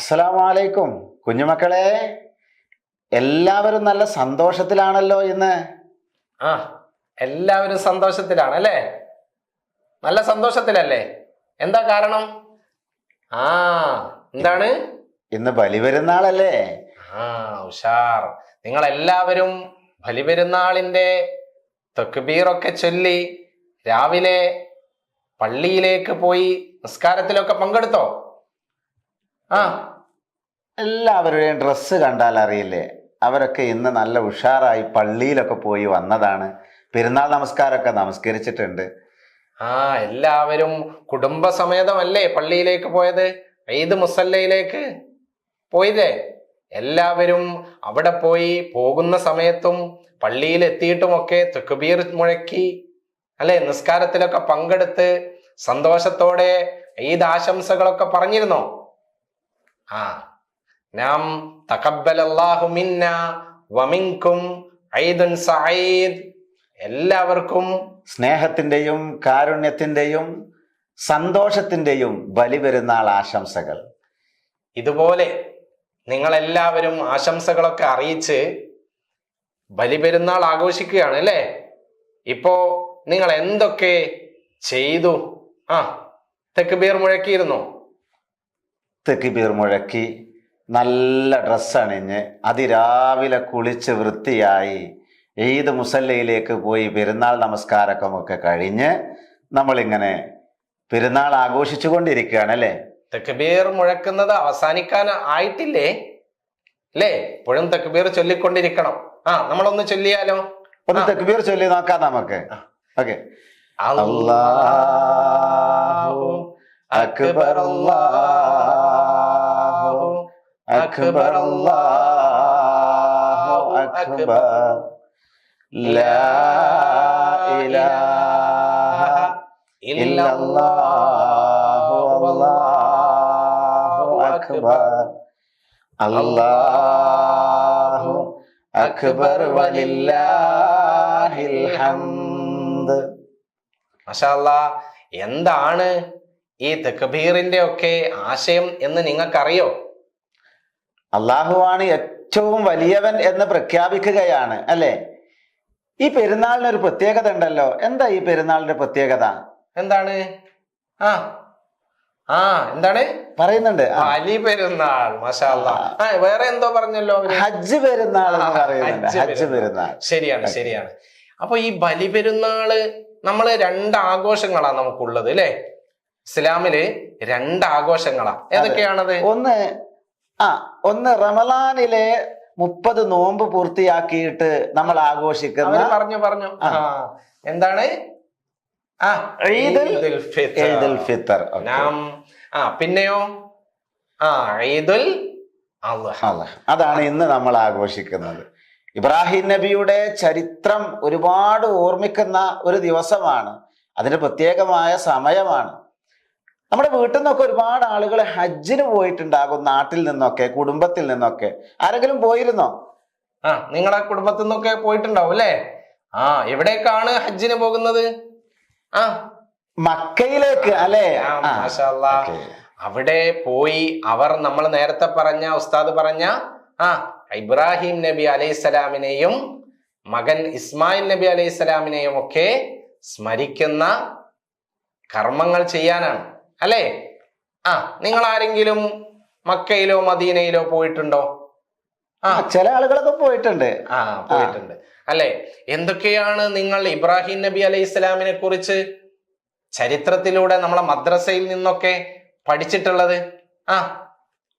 അസ്സലാമു അലൈക്കും കുഞ്ഞുമക്കളെ, എല്ലാവരും നല്ല സന്തോഷത്തിലാണല്ലോ ഇന്ന്. ആ എല്ലാവരും സന്തോഷത്തിലാണ് അല്ലേ? നല്ല സന്തോഷത്തിലല്ലേ? എന്താ കാരണം? ആ എന്താണ്? ഇന്ന് ബലിപെരുന്നാളല്ലേ? ആ ഉഷാർ. നിങ്ങൾ എല്ലാവരും ബലിപെരുന്നാളിന്റെ തക്ബീറൊക്കെ ചൊല്ലി രാവിലെ പള്ളിയിലേക്ക് പോയി നിസ്കാരത്തിലൊക്കെ പങ്കെടുത്തോ? ആ എല്ലാവരുടെയും ഡ്രസ്സ് കണ്ടാൽ അറിയില്ലേ, അവരൊക്കെ ഇന്ന് നല്ല ഉഷാറായി പള്ളിയിലൊക്കെ പോയി വന്നതാണ്. പെരുന്നാൾ നമസ്കാരമൊക്കെ നമസ്കരിച്ചിട്ടുണ്ട്. ആ എല്ലാവരും കുടുംബസമേതമല്ലേ പള്ളിയിലേക്ക് പോയത്? ഈദ് മുസല്ലയിലേക്ക് പോയില്ലേ? എല്ലാവരും അവിടെ പോയി പോകുന്ന സമയത്തും പള്ളിയിൽ എത്തിയിട്ടുമൊക്കെ തക്ബീർ മുഴക്കി അല്ലെ, നിസ്കാരത്തിലൊക്കെ പങ്കെടുത്ത് സന്തോഷത്തോടെ ഈദ് ആശംസകളൊക്കെ പറഞ്ഞിരുന്നോ? ആ നാം തഖബ്ബലല്ലാഹു മിന്നാ വമിൻകും ഈദുൻ സഈദ്. എല്ലാവർക്കും സ്നേഹത്തിൻ്റെയും കാരുണ്യത്തിൻ്റെയും സന്തോഷത്തിൻ്റെയും ബലിപെരുന്നാൾ ആശംസകൾ. ഇതുപോലെ നിങ്ങളെല്ലാവരും ആശംസകളൊക്കെ അറിയിച്ച് ബലിപെരുന്നാൾ ആഘോഷിക്കുകയാണ് അല്ലേ? ഇപ്പോ നിങ്ങൾ എന്തൊക്കെ ചെയ്തു? ആ തക്ബീർ മുഴക്കിയിരുന്നോ? തക്ബീർ മുഴക്കി, നല്ല ഡ്രസ്സ് അണിഞ്ഞ് അതിരാവിലെ കുളിച്ച് വൃത്തിയായി ഈദ് മുസല്ലയിലേക്ക് പോയി പെരുന്നാൾ നമസ്കാരമൊക്കെ കഴിഞ്ഞ് നമ്മളിങ്ങനെ പെരുന്നാൾ ആഘോഷിച്ചു കൊണ്ടിരിക്കുകയാണ് അല്ലേ? തക്ബീർ മുഴക്കുന്നത് അവസാനിക്കാൻ ആയിട്ടില്ലേ അല്ലേ? ഇപ്പോഴും തക്ബീർ ചൊല്ലിക്കൊണ്ടിരിക്കണം. ആ നമ്മളൊന്ന് ചൊല്ലിയാലോ? ഒന്ന് തക്ബീർ ചൊല്ലി നോക്കാം നമുക്ക്. ഓക്കെ. അല്ലാഹു അക്ബർ അല്ലാഹു അക്ബർ അല്ലാഹു അക്ബർ ലാ ഇലാഹ ഇല്ലല്ലാഹു അല്ലാഹു അക്ബർ അല്ലാഹു അക്ബർ വലില്ലാഹിൽ ഹംദ്. മാഷാ അല്ലാഹ്. എന്താണ് ഈ തക്ബീറിന്റെ ഒക്കെ ആശയം എന്ന് നിങ്ങൾക്കറിയോ? അള്ളാഹുവാണ് ഏറ്റവും വലിയവൻ എന്ന് പ്രഖ്യാപിക്കുകയാണ് അല്ലേ? ഈ പെരുന്നാളിന് ഒരു പ്രത്യേകത ഉണ്ടല്ലോ. എന്താ ഈ പെരുന്നാളിന്റെ പ്രത്യേകത? എന്താണ്? ആ ആ എന്താണ് പറയുന്നുണ്ട്? ബലി പെരുന്നാൾ. മാഷാ അല്ലാഹ്. വേറെ എന്തോ പറഞ്ഞല്ലോ അവര്? ഹജ്ജ് പെരുന്നാൾ എന്ന് പറയുന്നുണ്ട്. ഹജ്ജ് പെരുന്നാൾ. ശരിയാണ് ശരിയാണ്. അപ്പൊ ഈ ബലി പെരുന്നാള് നമ്മള് രണ്ട് ആഘോഷങ്ങളാണ് നമുക്കുള്ളത് അല്ലെ? ഇസ്ലാമില് രണ്ട് ആഘോഷങ്ങളാ. ഏതൊക്കെയാണത്? ഒന്ന് റമളാനിലെ 30 നോമ്പ് പൂർത്തിയാക്കിയിട്ട് നമ്മൾ ആഘോഷിക്കുന്ന പറഞ്ഞു എന്താണ്? ഈദുൽ ഫിത്തർ. പിന്നെയോ ഈദുൽ അദ്ഹ. അതാണ് ഇന്ന് നമ്മൾ ആഘോഷിക്കുന്നത്. ഇബ്രാഹിം നബിയുടെ ചരിത്രം ഒരുപാട് ഓർമ്മിക്കുന്ന ഒരു ദിവസമാണ്. അതിന് പ്രത്യേകമായ സമയമാണ്. നമ്മുടെ വീട്ടിൽ നിന്നൊക്കെ ഒരുപാട് ആളുകൾ ഹജ്ജിന് പോയിട്ടുണ്ടാകും, നാട്ടിൽ നിന്നൊക്കെ, കുടുംബത്തിൽ നിന്നൊക്കെ. ആരെങ്കിലും പോയിരുന്നോ? നിങ്ങളെ കുടുംബത്തിൽ നിന്നൊക്കെ പോയിട്ടുണ്ടാവും അല്ലേ? എവിടേക്കാണ് ഹജ്ജിന് പോകുന്നത്? മക്കയിലേക്ക് അല്ലേ? മാഷാ അല്ലാഹ്. അവിടെ പോയി അവർ നമ്മൾ നേരത്തെ പറഞ്ഞ ഉസ്താദ് പറഞ്ഞ ഇബ്രാഹിം നബി അലൈഹിസ്സലാമിനെയും മകൻ ഇസ്മായിൽ നബി അലൈഹിസ്സലാമിനെയും ഒക്കെ സ്മരിക്കുന്ന കർമ്മങ്ങൾ ചെയ്യാനാണ് അല്ലേ? നിങ്ങൾ ആരെങ്കിലും മക്കയിലോ മദീനയിലോ പോയിട്ടുണ്ടോ? ചില ആളുകളൊക്കെ പോയിട്ടുണ്ട്. പോയിട്ടുണ്ട് അല്ലെ? എന്തൊക്കെയാണ് നിങ്ങൾ ഇബ്രാഹിം നബി അലൈഹിസ്സലാമിനെ കുറിച്ച് ചരിത്രത്തിലൂടെ നമ്മളെ മദ്രസയിൽ നിന്നൊക്കെ പഠിച്ചിട്ടുള്ളത്?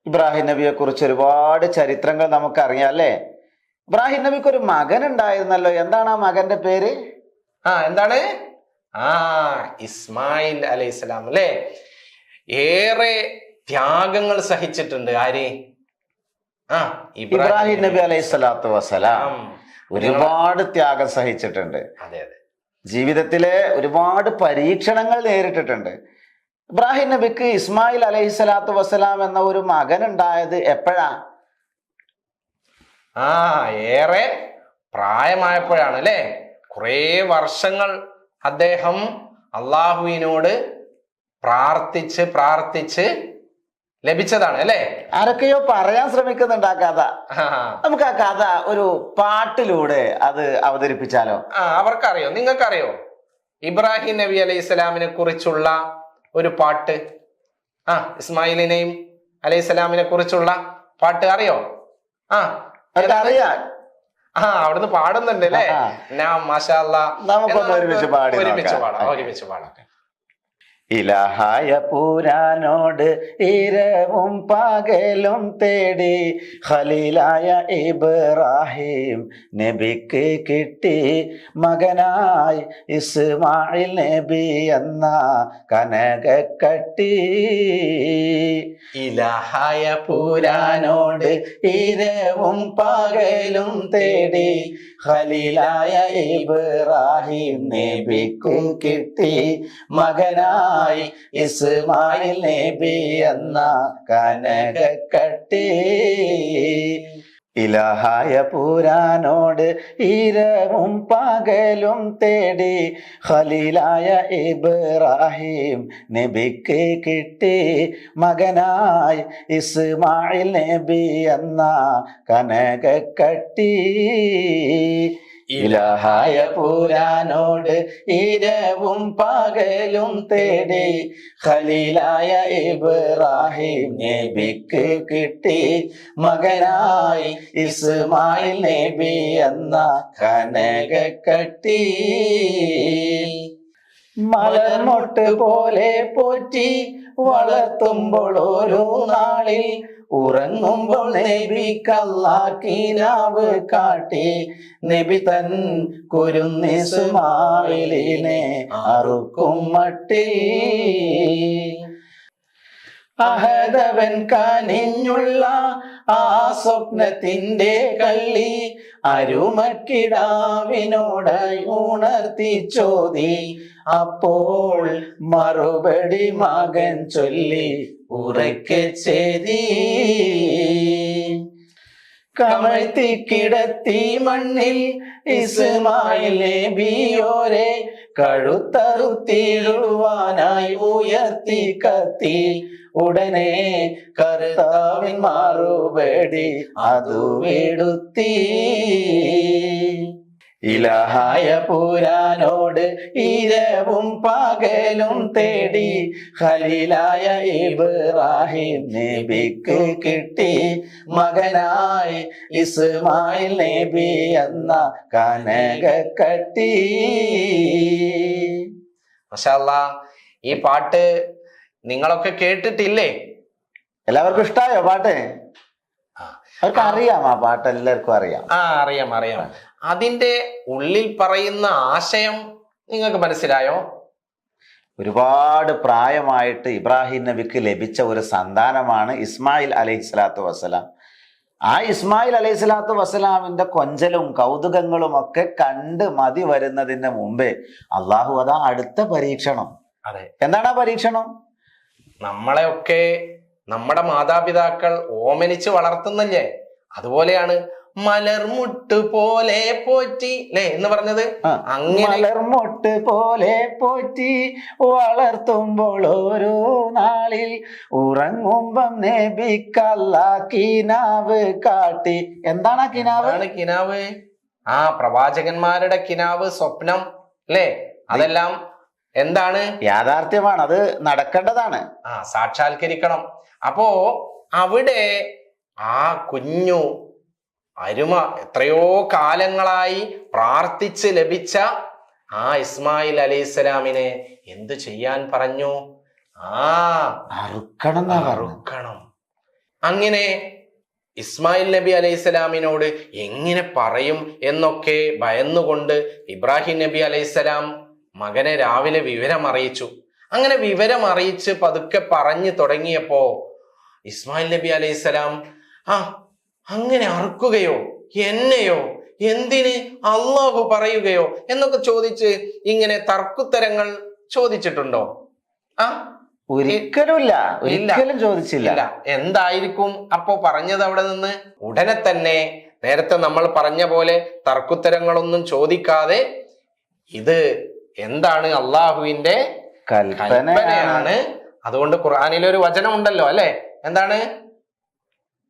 ഇബ്രാഹിം നബിയെ കുറിച്ച് ഒരുപാട് ചരിത്രങ്ങൾ നമുക്കറിയാം അല്ലേ? ഇബ്രാഹിം നബിക്ക് ഒരു മകൻ ഉണ്ടായിരുന്നല്ലോ. എന്താണ് ആ മകന്റെ പേര്? എന്താണ്? ഇസ്മായിൽ അലൈഹിസ്സലാം അല്ലേ? ഏറെ ത്യാഗങ്ങൾ സഹിച്ചിട്ടുണ്ട്. ആര്? ഇബ്രാഹിം നബി അലൈഹിസ്സലാത്തു വസ്സലാം ഒരുപാട് ത്യാഗം സഹിച്ചിട്ടുണ്ട്. അതെ അതെ. ജീവിതത്തിലെ ഒരുപാട് പരീക്ഷണങ്ങൾ നേരിട്ടിട്ടുണ്ട്. ഇബ്രാഹിം നബിക്ക് ഇസ്മായിൽ അലൈഹിസ്സലാത്തു വസ്സലാം എന്ന ഒരു മകൻ ഉണ്ടായത് എപ്പോഴാ? ഏറെ പ്രായമായപ്പോഴാണ് അല്ലേ? കുറേ വർഷങ്ങൾ അദ്ദേഹം അള്ളാഹുവിനോട് പ്രാർത്ഥിച്ച് ലഭിച്ചതാണ് അല്ലേ? ആരൊക്കെയോ പറയാൻ ശ്രമിക്കുന്നുണ്ട് ആ കഥ. നമുക്ക് ആ കഥ ഒരു പാട്ടിലൂടെ അത് അവതരിപ്പിച്ചാലോ? അവർക്കറിയോ? നിങ്ങൾക്കറിയോ ഇബ്രാഹിം നബി അലൈഹി സ്വലാമിനെ കുറിച്ചുള്ള ഒരു പാട്ട്? ഇസ്മായിലിനെയും അലൈഹി സ്വലാമിനെ കുറിച്ചുള്ള പാട്ട് അറിയോ? അറിയാം. അവിടുന്ന് പാടുന്നുണ്ട് അല്ലേ? മാഷാ അല്ലാഹ്. നമുക്കൊന്ന് ഒരുമിച്ച് പാടാം. ഇലാഹായ പുരാനോട് ഇരവും പകലും തേടി ഖലീലായ ഇബ്രാഹിം നബിക്ക് കിട്ടി മകനായി ഇസ്മായിൽ നബി എന്ന കനകക്കട്ടി. ഇലാഹായ പുരാനോട് ഇരവും പകലും തേടി ഖലീലായ ഇബ്രാഹിം നബിക്ക് കിട്ടി മകനായി ഇസ്മായിൽ നബി എന്ന കനകക്കട്ടി. ഇലാഹായ പുരാനോട് ഇരവും പകലും തേടി ഖലീലായ ഇബ്രാഹിം നബിക്ക് കിട്ടി മകനായി ഇസ്മായിൽ നബി എന്ന കനകക്കട്ടി. ഇലാഹായ പുരാനോട് ഇരവും പകലും തേടി ഖലീലായ ഇബ്രാഹിം നബിക്ക് കിട്ടി മകനായി ഇസ്മായിൽ നബി എന്ന കനകക്കട്ടി. മലർമൊട്ട് പോലെ പോറ്റി വളർത്തുമ്പോൾ ഓരോ നാളിൽ ഉറങ്ങുമ്പോൾ നബിക്കല്ലാഹ് കിനാവ് കാട്ടി നബി തൻ കുരുന്നിസ്മായിലിനെ അറുക്കും മട്ടിൽ. അഹദവൻ കനിഞ്ഞുള്ള ആ സ്വപ്നത്തിന്റെ കള്ളി അരുമക്കിടാവിനോടായി ഉണർത്തി ചോദി. അപ്പോൾ മറുപടി മകൻ ചൊല്ലി ഉറക്കെ ചേരി. കമഴ്ത്തി കിടത്തി മണ്ണിൽ ഇസ്മായിൽ നബിയോരെ കഴുത്തറുത്തിടുവാനായി ഉയർത്തി കത്തി. ഉടനെ കർത്താവിൻ മറുപടി അതു വെടുത്തി. ഇലാഹായ പുരാനോട് ഇരവും പകലും തേടി ഖലീലായ ഇബ്രാഹിം നബിക്ക് കിട്ടി മകനായി ഇസ്മായിൽ നബി എന്ന കനകക്കട്ടി. മാഷാ അല്ലാഹ്. ഈ പാട്ട് നിങ്ങളൊക്കെ കേട്ടിട്ടില്ലേ? എല്ലാവർക്കും ഇഷ്ടായോ പാട്ട്? അവർക്ക് അറിയാം, ആ പാട്ട് എല്ലാവർക്കും അറിയാം. അറിയാം. അതിന്റെ ഉള്ളിൽ പറയുന്ന ആശയം നിങ്ങൾക്ക് മനസ്സിലായോ? ഒരുപാട് പ്രായമായിട്ട് ഇബ്രാഹിം നബിക്ക് ലഭിച്ച ഒരു സന്താനമാണ് ഇസ്മായിൽ അലൈഹി സ്വലാത്തു വസ്സലാം. ആ ഇസ്മായിൽ അലൈഹി സ്വലാത്തു വസ്സലാമിന്റെ കൊഞ്ചലും കൗതുകങ്ങളും ഒക്കെ കണ്ട് മതി വരുന്നതിന് മുമ്പേ അള്ളാഹു അതാ അടുത്ത പരീക്ഷണം. അതെ, എന്താണ് ആ പരീക്ഷണം? നമ്മളെയൊക്കെ നമ്മുടെ മാതാപിതാക്കൾ ഓമനിച്ച് വളർത്തുന്നില്ലേ, അതുപോലെയാണ് മലർമുട്ട് പോലെ പോറ്റി അല്ലേ എന്ന് പറഞ്ഞത്. അങ്ങനെ മലർമുട്ട് പോലെ പോറ്റി വളർത്തുമ്പോൾ ഓരോ നാളിൽ ഉറങ്ങുമ്പം നബിക്കല്ലാഹ് കിനാവ് കാട്ടി. എന്താണ് ആ കിനാവ്? കിനാവ് പ്രവാചകന്മാരുടെ കിനാവ്, സ്വപ്നം അല്ലേ? അതെല്ലാം എന്താണ്? യാഥാർത്ഥ്യമാണ്, അത് നടക്കേണ്ടതാണ്, സാക്ഷാത്കരിക്കണം. അപ്പോ അവിടെ ആ കുഞ്ഞു അരുമ എത്രയോ കാലങ്ങളായി പ്രാർത്ഥിച്ച് ലഭിച്ച ആ ഇസ്മായിൽ അലൈഹിസ്സലാമിനെ എന്തു ചെയ്യാൻ പറഞ്ഞു? അറുക്കണം. അങ്ങനെ ഇസ്മായിൽ നബി അലൈഹിസ്സലാമിനോട് എങ്ങനെ പറയും എന്നൊക്കെ ഭയന്നുകൊണ്ട് ഇബ്രാഹിം നബി അലൈഹിസ്സലാം മകനെ രാവിലെ വിവരം അറിയിച്ചു. അങ്ങനെ വിവരം അറിയിച്ച് പതുക്കെ പറഞ്ഞു തുടങ്ങിയപ്പോ ഇസ്മായിൽ നബി അലൈഹിസ്സലാം അങ്ങനെ അറുക്കുകയോ, എന്നെയോ, എന്തിന്, അള്ളാഹു പറയുകയോ എന്നൊക്കെ ചോദിച്ച് ഇങ്ങനെ തർക്കുത്തരങ്ങൾ ചോദിച്ചിട്ടുണ്ടോ? ഒരിക്കലും ചോദിച്ചില്ല. എന്തായിരിക്കും അപ്പോ പറഞ്ഞത് അവിടെ നിന്ന്? ഉടനെ തന്നെ നേരത്തെ നമ്മൾ പറഞ്ഞ പോലെ തർക്കുത്തരങ്ങളൊന്നും ചോദിക്കാതെ ഇത് എന്താണ്? അള്ളാഹുവിന്റെ കൽപ്പനയാണ്. അതുകൊണ്ട് ഖുർആനിലെ ഒരു വചനം ഉണ്ടല്ലോ അല്ലെ, എന്താണ്?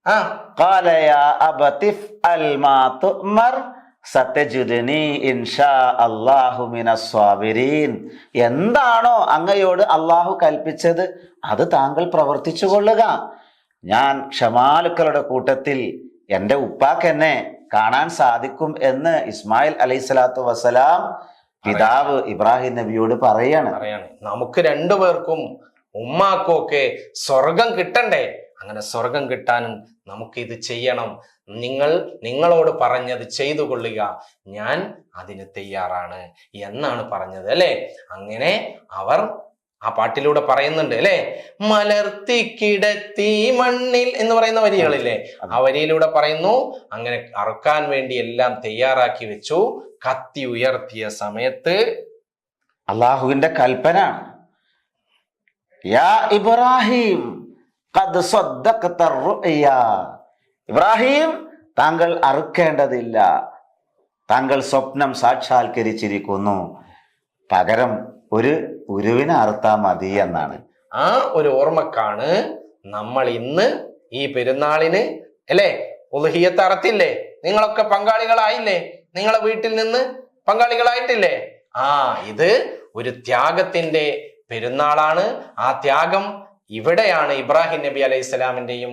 ആ ഖാല യാ അബതി ഫ്അൽ മാ തുഅ്മർ സതജിദുനി ഇൻഷാ അല്ലാഹു മിനസ് സ്വാബിരീൻ. എന്താണോ അങ്ങയോട് അള്ളാഹു കൽപ്പിച്ചത് അത് താങ്കൾ പ്രവർത്തിച്ചു കൊള്ളുക. ഞാൻ ക്ഷമാലുക്കളുടെ കൂട്ടത്തിൽ എൻ്റെ ഉപ്പാക്ക് എന്നെ കാണാൻ സാധിക്കും എന്ന് ഇസ്മായിൽ അലൈഹിസ്സലാത്തു വസ്സലാം പിതാവ് ഇബ്രാഹിം നബിയോട് പറയാണ്. നമുക്ക് രണ്ടുപേർക്കും ഉമ്മാക്കും ഒക്കെ സ്വർഗം കിട്ടണ്ടേ? അങ്ങനെ സ്വർഗം കിട്ടാനും നമുക്ക് ഇത് ചെയ്യണം. നിങ്ങളോട് പറഞ്ഞത് ചെയ്തു കൊള്ളുക, ഞാൻ അതിന് തയ്യാറാണ് എന്നാണ് പറഞ്ഞത് അല്ലെ. അങ്ങനെ അവർ ആ പാട്ടിലൂടെ പറയുന്നുണ്ട് അല്ലെ. മലർത്തി കിടത്തി മണ്ണിൽ എന്ന് പറയുന്ന വരികളില്ലേ, ആ വരിയിലൂടെ പറയുന്നു അങ്ങനെ അറുക്കാൻ വേണ്ടി എല്ലാം തയ്യാറാക്കി വെച്ചു. കത്തി ഉയർത്തിയ സമയത്ത് അള്ളാഹുവിന്റെ കൽപ്പന, യാ ഇബ്രാഹിം ഖദ് സദ്ദഖത റുഅ്യ. ഇബ്രാഹിം, താങ്കൾ അറുക്കേണ്ടതില്ല, താങ്കൾ സ്വപ്നം സാക്ഷാത്കരിച്ചിരിക്കുന്നു, പകരം ഒരു ഉരുവിനെ അറുത്താ മതി എന്നാണ്. ആ ഒരു ഓർമ്മക്കാണ് നമ്മൾ ഇന്ന് ഈ പെരുന്നാളിന് അല്ലെ ഉളുഹിയ്യത്ത് അറുത്തില്ലേ? നിങ്ങളൊക്കെ പങ്കാളികളായില്ലേ? നിങ്ങളെ വീട്ടിൽ നിന്ന് പങ്കാളികളായിട്ടില്ലേ? ഇത് ഒരു ത്യാഗത്തിന്റെ പെരുന്നാളാണ്. ആ ത്യാഗം ഇവിടെയാണ് ഇബ്രാഹിം നബി അലൈഹി സ്വലാമിന്റെയും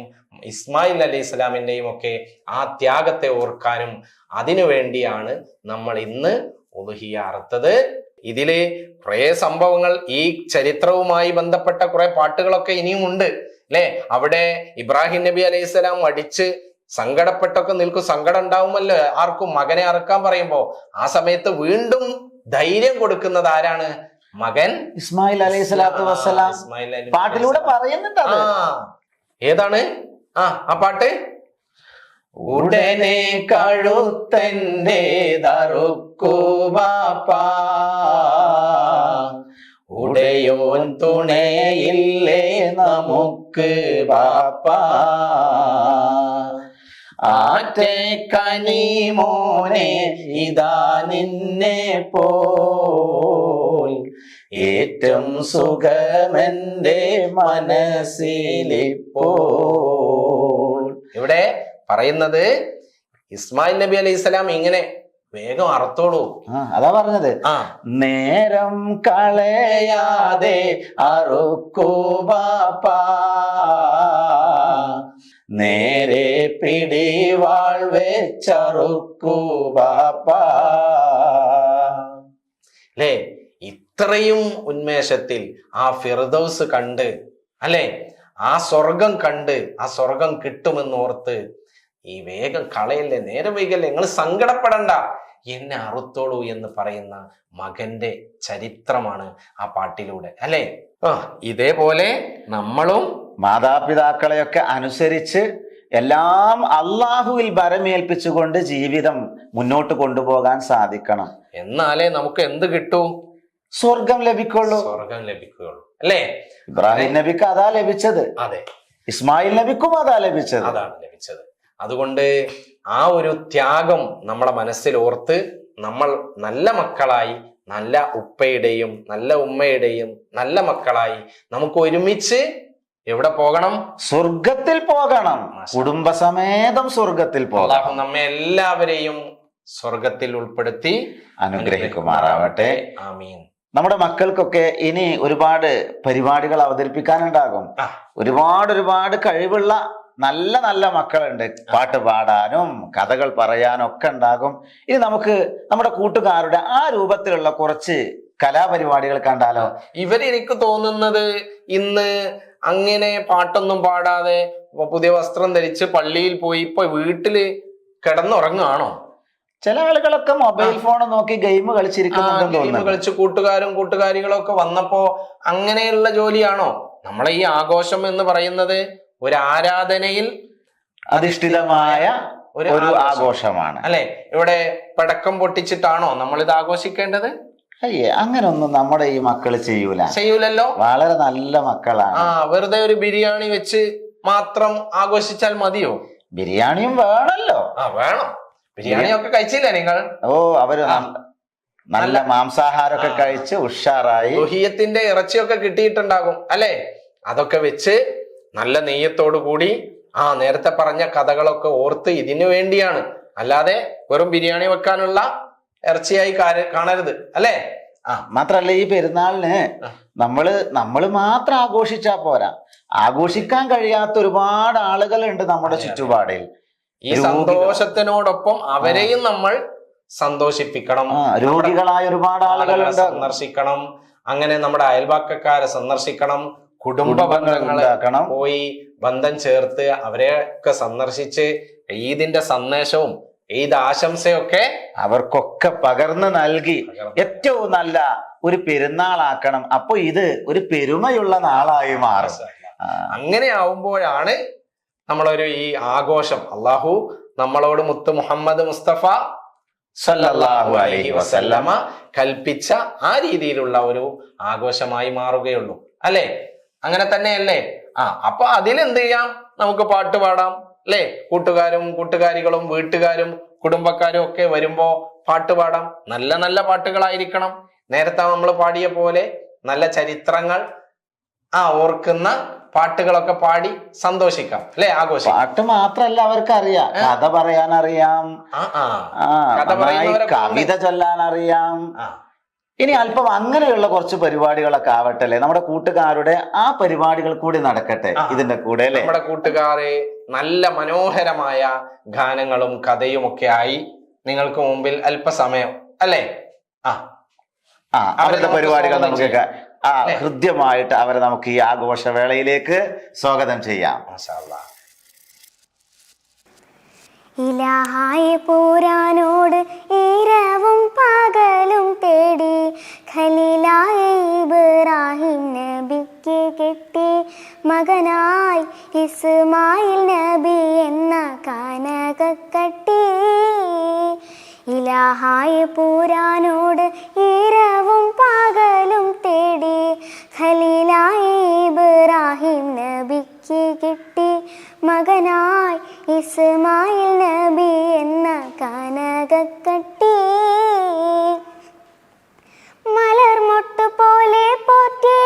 ഇസ്മായിൽ അലൈഹി സ്വലാമിന്റെയും ഒക്കെ ആ ത്യാഗത്തെ ഓർക്കാനും അതിനു വേണ്ടിയാണ് നമ്മൾ ഇന്ന് ഉളുഹിയ്യ അറുത്തത്. ഇതില് കുറെ സംഭവങ്ങൾ, ഈ ചരിത്രവുമായി ബന്ധപ്പെട്ട കുറെ പാട്ടുകളൊക്കെ ഇനിയും ഉണ്ട് അല്ലെ. അവിടെ ഇബ്രാഹിം നബി അലൈഹി സ്വലാം അടിച്ച് സങ്കടപ്പെട്ടൊക്കെ നിൽക്കും. സങ്കടം ഉണ്ടാവുമല്ലോ ആർക്കും, മകനെ അറുക്കാൻ പറയുമ്പോ. ആ സമയത്ത് വീണ്ടും ധൈര്യം കൊടുക്കുന്നത് ആരാണ്? മകൻ ഇസ്മായിൽ അലൈഹി സ്വലാത്തു വസ്സലാം പാട്ടിലൂടെ പറയുന്നുണ്ട്. ഏതാണ് ആ പാട്ട്? ഉടനെ കഴുത്തൻ്റെതറുക്കൂ ബാപ്പാ, ഉടയോൻ തുണയില്ലേ നമുക്ക് ബാപ്പാ, ആറ്റേ കനിമോനെ ഇതാ നിന്നെ പോൽ ഏറ്റവും സുഖമെന്റെ മനസ്സിലിപ്പോൾ. ഇവിടെ പറയുന്നത് ഇസ്മായിൽ നബി അലൈഹി സ്വലാം ഇങ്ങനെ വേഗം അറുത്തോളൂ. അതാ പറഞ്ഞത്, നേരം കളയാതെ അറുക്കൂ ബാപ്പാ, നേരെ പിടിവാൾ വെച്ചറുക്കൂ ബാപ്പാ. അല്ലേ, ഇത്രയും ഉന്മേഷത്തിൽ ആ ഫിർദൗസ് കണ്ട് അല്ലെ, ആ സ്വർഗം കണ്ട് ആ സ്വർഗം കിട്ടുമെന്നോർത്ത് ഈ വേഗം കളയല്ലേ, നേരെ വൈകല്ലേ, നിങ്ങൾ സങ്കടപ്പെടണ്ട, എന്നെ അറുത്തോളൂ എന്ന് പറയുന്ന മകന്റെ ചരിത്രമാണ് ആ പാട്ടിലൂടെ അല്ലെ. ഇതേപോലെ നമ്മളും മാതാപിതാക്കളെയൊക്കെ അനുസരിച്ച് എല്ലാം അള്ളാഹുവിൽ ഭരമേൽപ്പിച്ചുകൊണ്ട് ജീവിതം മുന്നോട്ട് കൊണ്ടുപോകാൻ സാധിക്കണം. എന്നാലേ നമുക്ക് എന്ത് കിട്ടൂ? സ്വർഗം ലഭിക്കുള്ളൂ. സ്വർഗം ലഭിക്കുകയുള്ളൂ അല്ലേ. ഇബ്രാഹിം നബിക്ക് അതാ ലഭിച്ചത്, അതെ. ഇസ്മായിൽ നബിക്കും അതാ ലഭിച്ചത്, അതാണ് ലഭിച്ചത്. അതുകൊണ്ട് ആ ഒരു ത്യാഗം നമ്മളെ മനസ്സിൽ ഓർത്ത് നമ്മൾ നല്ല മക്കളായി, നല്ല ഉപ്പയുടെയും നല്ല ഉമ്മയുടെയും നല്ല മക്കളായി നമുക്ക് ഒരുമിച്ച് എവിടെ പോകണം? സ്വർഗത്തിൽ പോകണം. കുടുംബസമേതം സ്വർഗത്തിൽ പോകണം. നമ്മെ എല്ലാവരെയും സ്വർഗത്തിൽ ഉൾപ്പെടുത്തി അനുഗ്രഹിക്കുമാറാവട്ടെ. ആമീൻ. നമ്മുടെ മക്കൾക്കൊക്കെ ഇനി ഒരുപാട് പരിപാടികൾ അവതരിപ്പിക്കാനുണ്ടാകും. ഒരുപാട് കഴിവുള്ള നല്ല നല്ല മക്കളുണ്ട്. പാട്ട് പാടാനും കഥകൾ പറയാനും ഒക്കെ ഉണ്ടാകും. ഇനി നമുക്ക് നമ്മുടെ കൂട്ടുകാരുടെ ആ രൂപത്തിലുള്ള കുറച്ച് കലാപരിപാടികൾ കണ്ടാലോ? എനിക്ക് തോന്നുന്നത് ഇന്ന് അങ്ങനെ പാട്ടൊന്നും പാടാതെ പുതിയ വസ്ത്രം ധരിച്ച് പള്ളിയിൽ പോയി ഇപ്പൊ വീട്ടില് കിടന്നുറങ്ങുകയാണോ? ചില ആളുകളൊക്കെ മൊബൈൽ ഫോൺ നോക്കി ഗെയിം കളിച്ചിരിക്കുന്നുണ്ടെന്ന് തോന്നുന്നു. കളിച്ച് കൂട്ടുകാരികളും ഒക്കെ വന്നപ്പോ അങ്ങനെയുള്ള ജോലിയാണോ? നമ്മളെ ഈ ആഘോഷം എന്ന് പറയുന്നത് ഒരു ആരാധനയിൽ അധിഷ്ഠിതമായ ഒരു ആഘോഷമാണ് അല്ലെ. ഇവിടെ പടക്കം പൊട്ടിച്ചിട്ടാണോ നമ്മൾ ഇത് ആഘോഷിക്കേണ്ടത്? അയ്യേ, അങ്ങനൊന്നും നമ്മുടെ ഈ മക്കള് ചെയ്യൂലല്ലോ. വളരെ നല്ല മക്കളാണ്. വെറുതെ ഒരു ബിരിയാണി വെച്ച് മാത്രം ആഘോഷിച്ചാൽ മതിയോ? ബിരിയാണിയും വേണല്ലോ. വേണം. ബിരിയാണി ഒക്കെ കഴിച്ചില്ലേ നിങ്ങൾ? അവര് നല്ല മാംസാഹാരമൊക്കെ കഴിച്ച് ഉഷാറായി. ഉഹിയത്തിന്റെ ഇറച്ചിയൊക്കെ കിട്ടിയിട്ടുണ്ടാകും അല്ലെ. അതൊക്കെ വെച്ച് നല്ല നെയ്യത്തോടു കൂടി നേരത്തെ പറഞ്ഞ കഥകളൊക്കെ ഓർത്ത് ഇതിനു വേണ്ടിയാണ്. അല്ലാതെ വെറും ബിരിയാണി വെക്കാനുള്ള ഇറച്ചിയായി കാണരുത്, അല്ലേ? മാത്രല്ല ഈ പെരുന്നാളിന് നമ്മള് മാത്രം ആഘോഷിച്ചാ പോരാ, ആഘോഷിക്കാൻ കഴിയാത്ത ഒരുപാട് ആളുകളുണ്ട് നമ്മുടെ ചുറ്റുപാടിൽ. ഈ സന്തോഷത്തിനോടൊപ്പം അവരെയും നമ്മൾ സന്തോഷിപ്പിക്കണം. രോഗികളായ ഒരുപാട് ആളുകളെ സന്ദർശിക്കണം. അങ്ങനെ നമ്മുടെ അയൽവാക്കക്കാരെ സന്ദർശിക്കണം. കുടുംബ ബന്ധങ്ങളെ പോയി ബന്ധം ചേർത്ത് അവരെയൊക്കെ സന്ദർശിച്ച് ഈദിന്റെ സന്ദേശവും ഈദ് ആശംസയൊക്കെ അവർക്കൊക്കെ പകർന്നു നൽകി ഏറ്റവും നല്ല ഒരു പെരുന്നാളാക്കണം. അപ്പൊ ഇത് ഒരു പെരുമയുള്ള നാളായി മാറും. അങ്ങനെ ആവുമ്പോഴാണ് നമ്മളൊരു ഈ ആഘോഷം അള്ളാഹു നമ്മളോട് മുത്ത് മുഹമ്മദ് മുസ്തഫ സല്ലല്ലാഹു അലൈഹി വസല്ലമ കൽപ്പിച്ച ആ രീതിയിലുള്ള ഒരു ആഘോഷമായി മാറുകയുള്ളൂ, അല്ലെ? അങ്ങനെ തന്നെയല്ലേ? അപ്പൊ അതിനെന്ത് ചെയ്യാം? നമുക്ക് പാട്ട് പാടാം, അല്ലെ? കൂട്ടുകാരികളും വീട്ടുകാരും കുടുംബക്കാരും ഒക്കെ വരുമ്പോ പാട്ട് പാടാം. നല്ല നല്ല പാട്ടുകളായിരിക്കണം. നേരത്തെ നമ്മൾ പാടിയ പോലെ നല്ല ചരിത്രങ്ങൾ ഓർക്കുന്ന പാട്ടുകളൊക്കെ പാടി സന്തോഷിക്കാം, അല്ലെ? ആഘോഷിക്കാം. പാട്ട് മാത്രല്ല അവർക്ക് അറിയാം, കഥ പറയാൻ അറിയാം, കവിത ചൊല്ലാൻ അറിയാം. ഇനി അല്പം അങ്ങനെയുള്ള കുറച്ച് പരിപാടികളൊക്കെ ആവട്ടെ, അല്ലെ? നമ്മുടെ കൂട്ടുകാരുടെ ആ പരിപാടികൾ കൂടി നടക്കട്ടെ ഇതിന്റെ കൂടെ, അല്ലെ? നമ്മുടെ കൂട്ടുകാരെ നല്ല മനോഹരമായ ഗാനങ്ങളും കഥയും ഒക്കെ ആയി നിങ്ങൾക്ക് മുമ്പിൽ അല്പസമയം, അല്ലെ? അവരുടെ പരിപാടികൾ നമുക്ക് ഹൃദ്യമായിട്ട് അവരെ നമുക്ക് ഈ ആഘോഷവേളയിലേക്ക് സ്വാഗതം ചെയ്യാം. ഇലാഹായ പൂരാനോട് ഈരവും പകലും തേടി ഖലീലായ ഇബ്രാഹിം നബിക്ക് കിട്ടി മകനായി ഇസ്മായിൽ നബി എന്ന കനകക്കട്ടി. ഇലാഹായ പൂരാനോട് ഈരവും പകലും തേടി ഖലീലായ ഇബ്രാഹിം നബിക്ക് കിട്ടി മകനായി ഇസ്മായിൽ നബി എന്ന കനകക്കട്ടി. മലർമൊട്ട് പോലെ പോറ്റി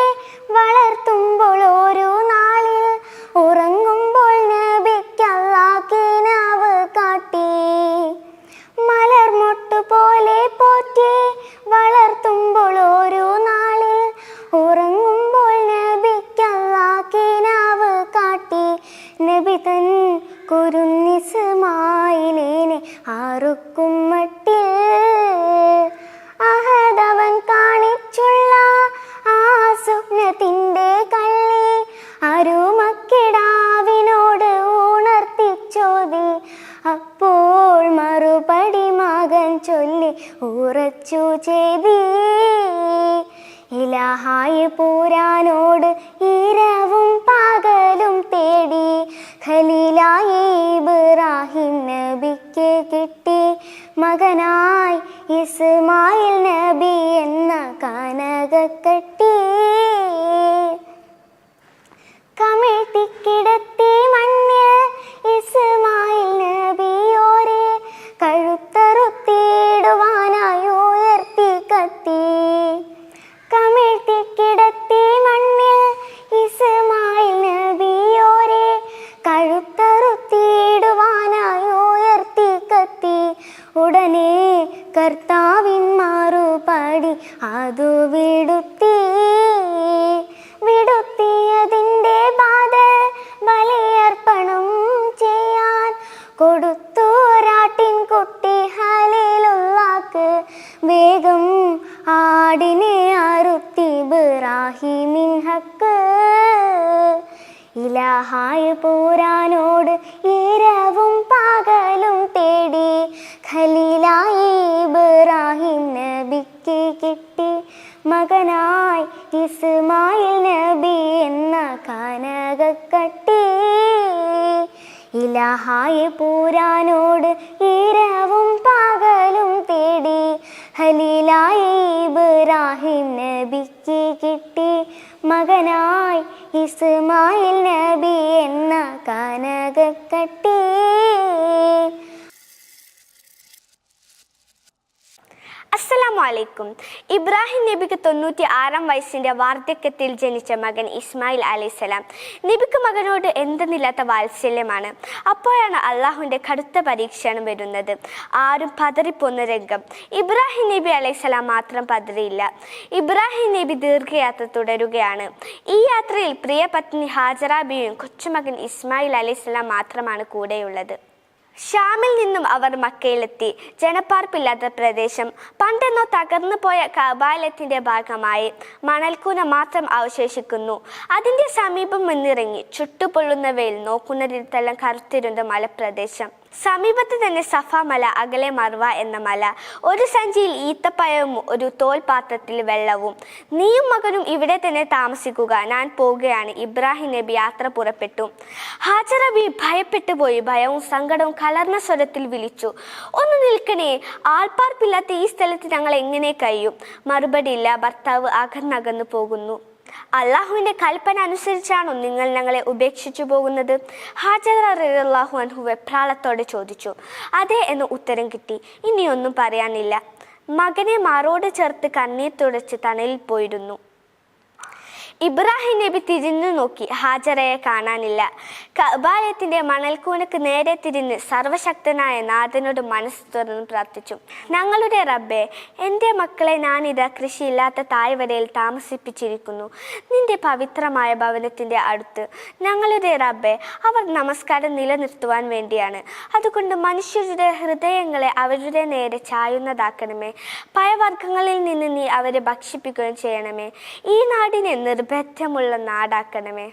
വളർത്തുമ്പോൾ ഓരോ നാളിൽ ഉറങ്ങുമ്പോൾ നബിക്ക് അല്ലാഹ് കിനാവ് കാട്ടി. മലർമൊട്ട് പോലെ പോറ്റി വളർത്തുമ്പോൾ ഓരോ നാളിൽ ഉറങ്ങുമ്പോൾ നബിക്ക് അല്ലാഹ് കിനാവ് കാട്ടി. നബി തൻ കുരുന്നിസ്മായിലിനെ ആറുക്കും മട്ടിൽ അഹദവൻ കാണിച്ചുള്ള ആ സ്വപ്നത്തിൻ്റെ കള്ളി അരുമക്കിടാവിനോട് ഉണർത്തിച്ചോതി. അപ്പോൾ മറുപടി മകൻ ചൊല്ലി ഉറച്ചു ചെയ്തി. ഇലാഹായ പൂരാനോട് ഇരവും പകലും തേടി ഖലീലായ ഇബ്രാഹിം നബിക്ക് കിട്ടി മകനായി ഇസ്മായിൽ നബി എന്ന കനകക്കട്ടി. കമിഴ്ത്തിക്കിടത്തി മണ്ണിൽ ഇസ്മായിൽ നബിയോരെ കഴുത്തറുത്തിടുവാനായി ഉയർത്തി കത്തി. കമിഴ്ത്തിക്കിടത്തി മണ്ണിൽ ഇസ്മായിൽ നബിയോരെ കഴുത്തറുത്തിടുവാനായി ഉയർത്തി കത്തി. ഉടനെ കർത്താവിൻ മറുപടി അതു വിടുത്തിയതിൻ്റെ ബാധൽ ബലിയർപ്പണം ചെയ്യാൻ കൊടുത്തു ഒരാട്ടിൻ കുട്ടി ഖലീലുള്ളാഹ്ക്ക്. വേഗം ആടിനെ അറുത്തി ഇബ്രാഹിമിൻ ഹക്ക്. ഇലാഹായ പൂരാനോട് ഇരവും പകലും തേടി ഖലീലായ ഇബ്രാഹിം നബിക്ക് കിട്ടി മകനായി ഇസ്മായിൽ നബി എന്ന കനകക്കട്ടി. ഇലാഹായ പൂരാനോട് ഇരവും പകലും തേടി ഖലീലായ ഇബ്രാഹിം നബിക്ക് കിട്ടി മകനായി ഇസ്മായിൽ നബി എന്ന കനകക്കട്ടി. അസ്സലാമു അസ്സലാമു അലൈക്കും. ഇബ്രാഹിം നബിക്ക് 96 വയസ്സിന്റെ വാർദ്ധക്യത്തിൽ ജനിച്ച മകൻ ഇസ്മായിൽ അലൈഹിസ്സലാം. നബിക്ക് മകനോട് എന്തെന്നില്ലാത്ത വാത്സല്യമാണ്. അപ്പോഴാണ് അള്ളാഹുവിന്റെ കടുത്ത പരീക്ഷണം വരുന്നത്. ആരും പതറിപ്പോന്ന രംഗം. ഇബ്രാഹിം നബി അലൈഹിസ്സലാം മാത്രം പതറിയില്ല. ഇബ്രാഹിം നബി ദീർഘയാത്ര തുടരുകയാണ്. ഈ യാത്രയിൽ പ്രിയ പത്നി ഹാജറ ബിയും കൊച്ചുമകൻ ഇസ്മായിൽ അലൈഹിസ്സലാം മാത്രമാണ് കൂടെയുള്ളത്. ഷാമിൽ നിന്നും അവർ മക്കയിലെത്തി. ജനപ്പാർപ്പില്ലാത്ത പ്രദേശം. പണ്ടെന്നോ തകർന്നു പോയ കഅബാലയത്തിന്റെ ഭാഗമായി മണൽക്കൂന മാത്രം അവശേഷിക്കുന്നു. അതിന്റെ സമീപം മുന്നിറങ്ങി ചുട്ടുപൊള്ളുന്ന വെയിൽ നോക്കുന്നതിടത്തെല്ലാം കറുത്തിരുന്ന മലപ്രദേശം. സമീപത്ത് തന്നെ സഫ മല, അകലെ മർവ എന്ന മല. ഒരു സഞ്ചിയിൽ ഈത്തപ്പഴവും ഒരു തോൽപാത്രത്തിൽ വെള്ളവും. നീയും മകനും ഇവിടെ തന്നെ താമസിക്കുക, ഞാൻ പോവുകയാണ്. ഇബ്രാഹിം നബി യാത്ര പുറപ്പെട്ടു. ഹാജറ ബി ഭയപ്പെട്ടു പോയി. ഭയവും സങ്കടവും കലർന്ന സ്വരത്തിൽ വിളിച്ചു, ഒന്ന് നിൽക്കണേ, ആൾപ്പാർപ്പില്ലാത്ത ഈ സ്ഥലത്ത് ഞങ്ങൾ എങ്ങനെ കഴിയും? മറുപടിയില്ല. ഭർത്താവ് അകന്നകന്നു പോകുന്നു. അള്ളാഹുവിന്റെ കൽപ്പന അനുസരിച്ചാണോ നിങ്ങൾ ഞങ്ങളെ ഉപേക്ഷിച്ചു പോകുന്നത്? ഹാജറ റളിയല്ലാഹു അൻഹു വെപ്രാളത്തോടെ ചോദിച്ചു. അതെ എന്ന് ഉത്തരം കിട്ടി. ഇനിയൊന്നും പറയാനില്ല. മകനെ മാറോട് ചേർത്ത് കണ്ണീർ തുടച്ച് തണലിൽ പോയിരുന്നു. ഇബ്രാഹിം നബി തിരിഞ്ഞു നോക്കി. ഹാജറയെ കാണാനില്ല. കഅബാലയത്തിന്റെ മണൽക്കൂനക്ക് നേരെ തിരിഞ്ഞ് സർവശക്തനായ നാഥനോട് മനസ്സ് തുറന്ന് പ്രാർത്ഥിച്ചു. ഞങ്ങളുടെ റബ്ബേ, എൻ്റെ മക്കളെ ഞാനിതാ കൃഷിയില്ലാത്ത താഴ്വരയിൽ താമസിപ്പിച്ചിരിക്കുന്നു, നിന്റെ പവിത്രമായ ഭവനത്തിന്റെ അടുത്ത്. ഞങ്ങളുടെ റബ്ബേ, അവർ നമസ്കാരം നിലനിർത്തുവാൻ വേണ്ടിയാണ്. അതുകൊണ്ട് മനുഷ്യരുടെ ഹൃദയങ്ങളെ അവരുടെ നേരെ ചായുന്നതാക്കണമേ. പഴവർഗ്ഗങ്ങളിൽ നിന്ന് നീ അവരെ ഭക്ഷിപ്പിക്കുകയും ചെയ്യണമേ. ഈ നാടിനെ ബന്ധമുള്ള നാടാക്കണമേ.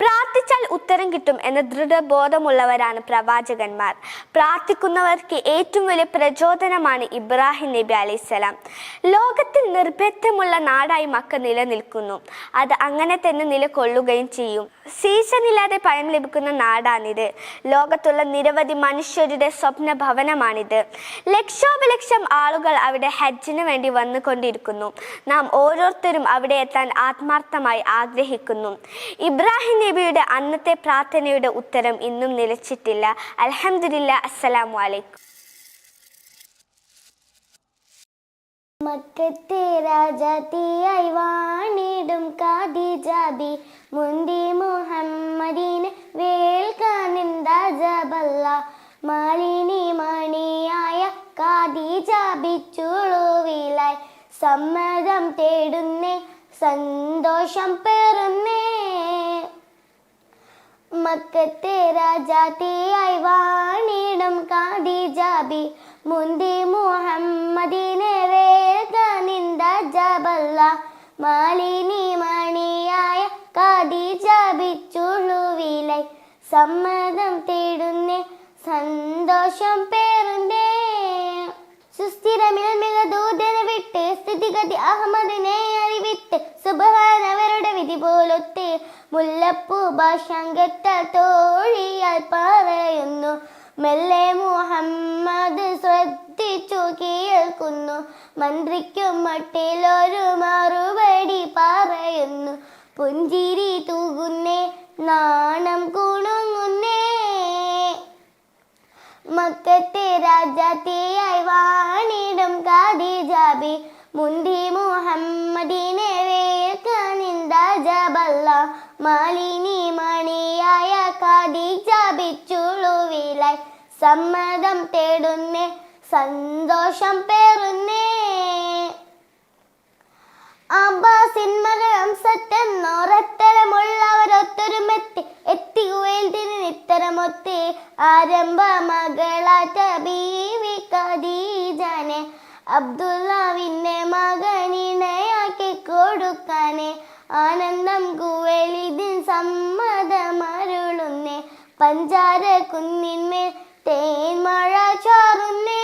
പ്രാർത്ഥിച്ചാൽ ഉത്തരം കിട്ടും എന്ന ദൃഢബോധമുള്ളവരാണ് പ്രവാചകന്മാർ. പ്രാർത്ഥിക്കുന്നവർക്ക് ഏറ്റവും വലിയ പ്രചോദനമാണ് ഇബ്രാഹിം നബി അലൈഹിസ്സലാം. ലോകത്തിൽ നിർബന്ധമുള്ള നാടായി മക്ക നിലനിൽക്കുന്നു. അത് അങ്ങനെ തന്നെ നിലകൊള്ളുകയും ചെയ്യും. സീസണില്ലാതെ പഴം ലഭിക്കുന്ന നാടാണിത്. ലോകത്തുള്ള നിരവധി മനുഷ്യരുടെ സ്വപ്ന ഭവനമാണിത്. ലക്ഷോപലക്ഷം ആളുകൾ അവിടെ ഹജ്ജിന് വേണ്ടി വന്നുകൊണ്ടിരിക്കുന്നു. നാം ഓരോരുത്തരും അവിടെ എത്താൻ ആത്മാർത്ഥമായി ആഗ്രഹിക്കുന്നു. ഇബ്രാഹിം നബിയുടെ അന്നത്തെ പ്രാർത്ഥനയുടെ ഉത്തരം ഇന്നും നിലച്ചിട്ടില്ല. അൽഹംദുലില്ലാ. അസ്സലാമു അലൈക്കും. മക്കത്തെ രാജാത്തിയായി വാണിടും ഖദീജ ബി മുന്തി മുഹമ്മദിനെ വേൽക്കാനിൻ രാജബല്ല. മാലിനി മണിയായ ഖദീജ ബിച്ചുളുവിലായി സമ്മതം തേടുന്നേ, സന്തോഷം പേറുന്നേ. മക്കത്തെ രാജാത്തിയായി വാണിടും ഖദീജ ബി മുന്തി മുഹമ്മദിനെ വേൽക്കാനിൻ രാജബല്ല. മാലിനി മണിയായ ഖദീജ ബിച്ചുളുവിലായി സമ്മതം തേടുന്നേ, സന്തോഷം പേറുന്നേ. സുസ്ഥിരമിൽ ദൂതനെ വിട്ട് സ്ഥിതിഗതി അഹമ്മദിനെ അറിവിത്ത് സുബ്ഹാനവരുടെ വിധി പോലൊത്ത് മുല്ലപ്പൂ ഭാഷാങ്കത്ത തോഴിയാൽ പറയുന്നു. മെല്ലെ മുഹമ്മദ് ശ്രദ്ധിച്ചു കേൾക്കുന്നു. മന്ത്രിക്കും മട്ടിലൊരു മറുപടി പറയുന്നു. പുഞ്ചിരി തൂകുന്നേ, നാണം കുണുങ്ങുന്നേ. മക്കത്തെ രാജാത്തിയായി വാണിടും ഖദീജ ബി മുന്തി മുഹമ്മദിനെ വേൽക്കാനിൻ രാജബല്ല. മാലിനി മണിയായ ഖദീജ ബിച്ചുളുവിലായി സമ്മതം തേടുന്നേ, സന്തോഷം പേറുന്നേ. അബ്ബാസിൻ മകൾ അംസത്തെന്നോരത്തരമുള്ളവരൊത്തൊരുമെത്തി എത്തിയുവേൽ തിരിനിത്തരമൊത്തി. ആരംഭ മകളാറ്റ ബീവി ഖദീജനെ അബ്ദുല്ലാവിന്റെ മകനിണയാക്കി കൊടുക്കാനെ. ആനന്ദം കുവലിതിൻ സമ്മതമരുളുന്നേ. പഞ്ചാര കുന്നിന്മേൽ തേൻമഴ ചാറുന്നേ.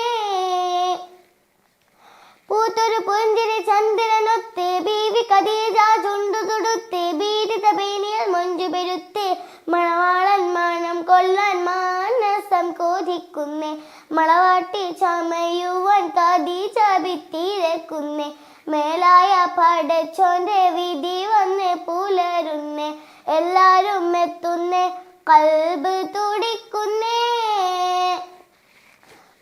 പൂത്തൊരു പുഞ്ചിരി ചന്ദ്രനൊത്ത് ബീവി ഖദീജ ചുണ്ടു തുടുത്ത് ബീഡിത ബേനിയൽ മൊഞ്ചു പെരുത്ത്. മണവാളൻ മണം കൊള്ളാൻ മാനസം കൊതിക്കുന്നേ. മളവാട്ടി ചമയുവാൻ ഖദീജ ഭിത്തിരക്കുന്നേ. മേലായ പടച്ചോന്റെ വിധി വന്ന് പുലരുന്നേ. എല്ലാരും എത്തുന്നേ, കൽബ് തുടിക്കുന്നേ.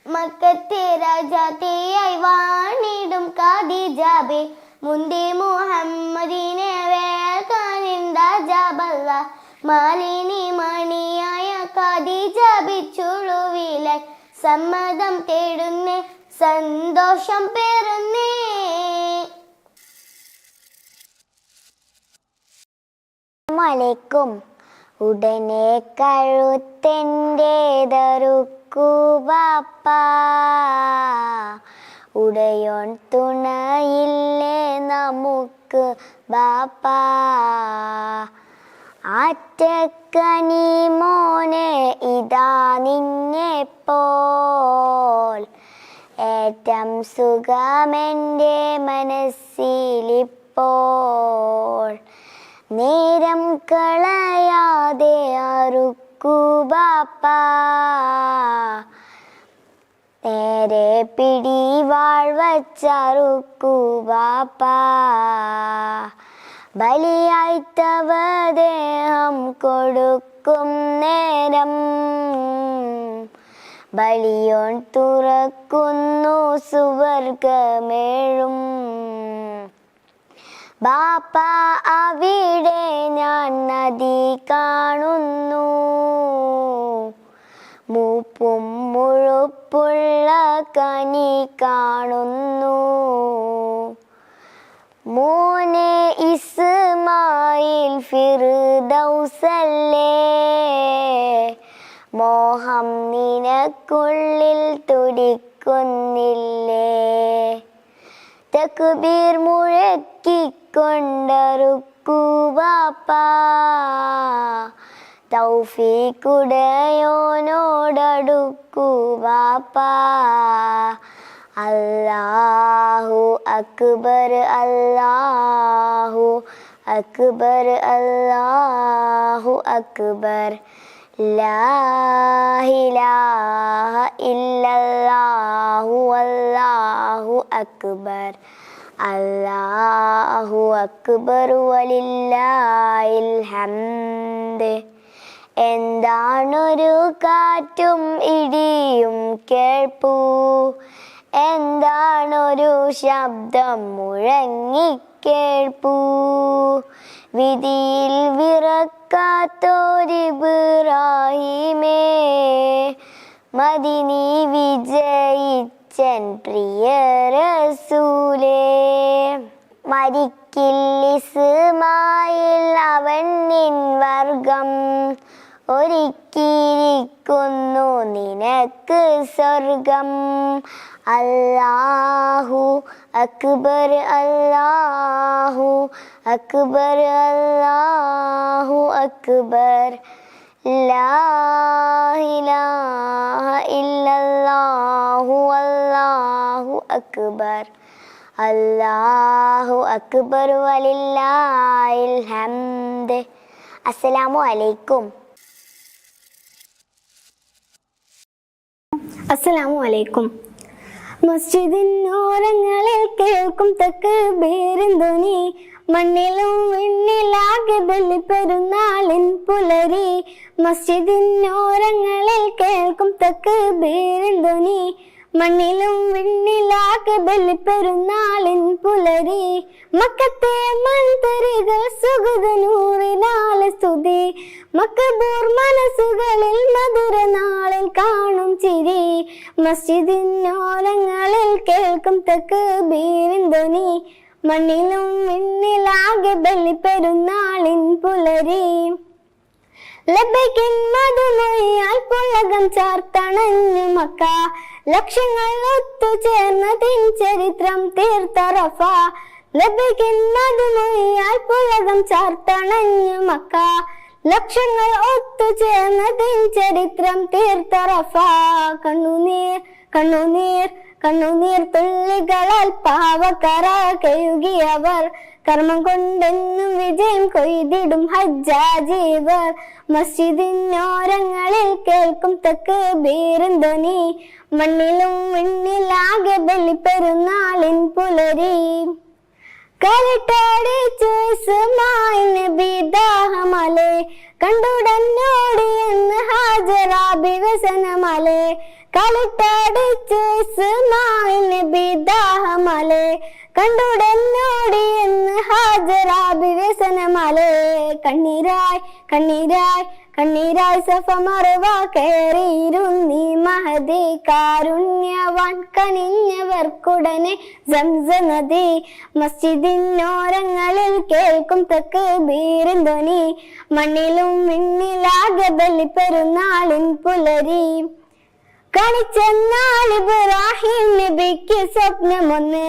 മക്കത്തെ രാജാത്തിയായി വാണിടും മുന്തി മുഹമ്മദിനെ വേൽക്കാനിന്താ ജാബല്ല മാലിനി മണിയായ ഖദീജ ബിച്ചുളുവിലെ സമ്മതം തേടുന്നേ സന്തോഷം പേറുന്നേ. അലൈക്കും. ഉടനെ കഴുത്തെൻ്റെതറുക്കു ബാപ്പ, ഉടയോൻ തുണയില്ലേ നമുക്ക് ബാപ്പ. ആറ്റക്കനി മോനെ ഇതാ നിന്നെപ്പോൽ, ഏറ്റം സുഖമെൻ്റെ മനസ്സിലിപ്പോൾ. നേരം കളയാതെ അറുക്കു ബാപ്പ, നേരെ പിടിവാൾ വച്ചറുക്കു ബാപ്പ. ബലിയായിട്ടവ ദേഹം കൊടുക്കും നേരം, ബലിയോൻ തുറക്കുന്നു സുവർഗമേഴും. ബാപ്പ അവിടെ ഞാൻ നദി കാണുന്നു, മൂപ്പും മുഴുപ്പുള്ള കനി കാണുന്നു. മോനെ ഇസ്മായിൽ ഫിർദൗസല്ലേ, മോഹം നിനക്കുള്ളിൽ തുടിക്കുന്നില്ലേ. തക്ബീർ മുഴക്കിക്കൊണ്ടറുക്കു ബാപ്പ, തൗഫീഖുടയോനോടടുക്കു ബാപ്പ. അല്ലാഹു അക്ബർ അല്ലാഹു അക്ബർ അല്ലാഹു അക്ബർ. ലാ ഇലാഹ ഇല്ലല്ലാഹു അല്ലാഹു അക്ബർ. അല്ലാഹു അക്ബർ വലില്ലാഹിൽ ഹംദ്. എന്താണൊരു കാറ്റും ഇടിയും കേൾപ്പൂ, എന്താണൊരു ശബ്ദം മുഴങ്ങിക്കേൾപ്പൂ. വിധിയിൽ വിറക്കാത്തോരിബ്രാഹിമേ, മദിനി വിജയിച്ചൻ പ്രിയ റസൂലേ. മരിക്കില്ല ഇസ്മായിൽ അവൻ നിൻ വർഗം, ഒരുക്കിയിരിക്കുന്നു നിനക്ക് സ്വർഗം. അല്ലാഹു അക്ബർ അല്ലാഹു അക്ബർ അല്ലാഹു അക്ബർ. ലാ ഇലാഹ ഇല്ലല്ലാഹു അല്ലാഹു അക്ബർ. അല്ലാഹു അക്ബർ വലില്ലാഹിൽ ഹംദ്. അസ്സലാമു അലൈക്കും. അസ്സലാമു അലൈക്കും. മസ്ജിദിനോരങ്ങളിൽ കേൾക്കും തക്ബീറിൻ ധ്വനി, മണ്ണിലും വിണ്ണിലാകെ ബലിപ്പെരുന്നാളിൻ പുലരി. മസ്ജിദിനോരങ്ങളിൽ കേൾക്കും തക്ബീറിൻ ധ്വനി, മണ്ണിലും വിണ്ണിലാകെ ബലിപ്പെരുന്നാളിൻ പുലരി. മക്കത്തെ മൺതരികൾ സുഗതനൂറിനാലെ സ്തുതി, മക്കബൂർ മനസ്സുകളിൽ മധുര നാളിൽ കാണും ചിരി. മസ്ജിദിനോരങ്ങളിൽ കേൾക്കും തക്ബീറിൻ ധ്വനി, മണ്ണിലും വിണ്ണിലാകെ ബലിപ്പെരുന്നാളിൻ പുലരി. ലബൈക്കിൻ മധുമൊഴിയാൽ പുളകം ചാർത്തണഞ്ഞു മക്ക, ലക്ഷങ്ങൾ ഒത്തുചേർന്നതിൻ ചരിത്രം തീർത്ത റഫ. ലബൈക്കിൻ മധുമൊഴിയാൽ പുളകം ചാർത്തണഞ്ഞു മക്ക, ലക്ഷങ്ങൾ ഒത്തുചേർന്നതിൻ ചരിത്രം തീർത്ത റഫ. കണ്ണുനീർ കണ്ണുനീർ കണ്ണുനീർ തുള്ളികളാൽ പാവക്കറ കഴുകിയവർ, കർമ്മം കൊണ്ടെന്നും വിജയം കൊയ്തിടും ഹജ്ജാജീവർ. മസ്ജിദിനോരങ്ങളിൽ കേൾക്കും തക്ബീറിൻ ധ്വനി, മണ്ണിലും വിണ്ണിലാകെ ബലിപ്പെരുന്നാളിൻ പുലരി. കരട്ടടിച്ചു ഇസ്മായിൽ നബി ദാഹമലെ, കണ്ടുടന്നോടി എന്ന് ഹാജറ വിവസനമലെ. കളിട്ടടിച്ചു ഇസ്മായിൽ നബി ദാഹമലെ കണ്ടുടനോടി എന്ന് ഹാജരാബി വ്യസനമലെ കണ്ണീരായി കണ്ണീരായി കണ്ണീരായി സഫ മറവ കയറിയിരുന്നീ മഹദി കാരുണ്യവാൻ കനിഞ്ഞവർക്കുടനെ സംസ നദി മസ്ജിദിനോരങ്ങളിൽ കേൾക്കും തക്ബീറിൻ ധ്വനി മണ്ണിലും വിണ്ണിലാകെ ബലിപ്പെരുന്നാളിൻ പുലരി കണിച്ചെന്നാൽ ഇബ്രാഹിം നബിക്ക് സ്വപ്നമൊന്ന്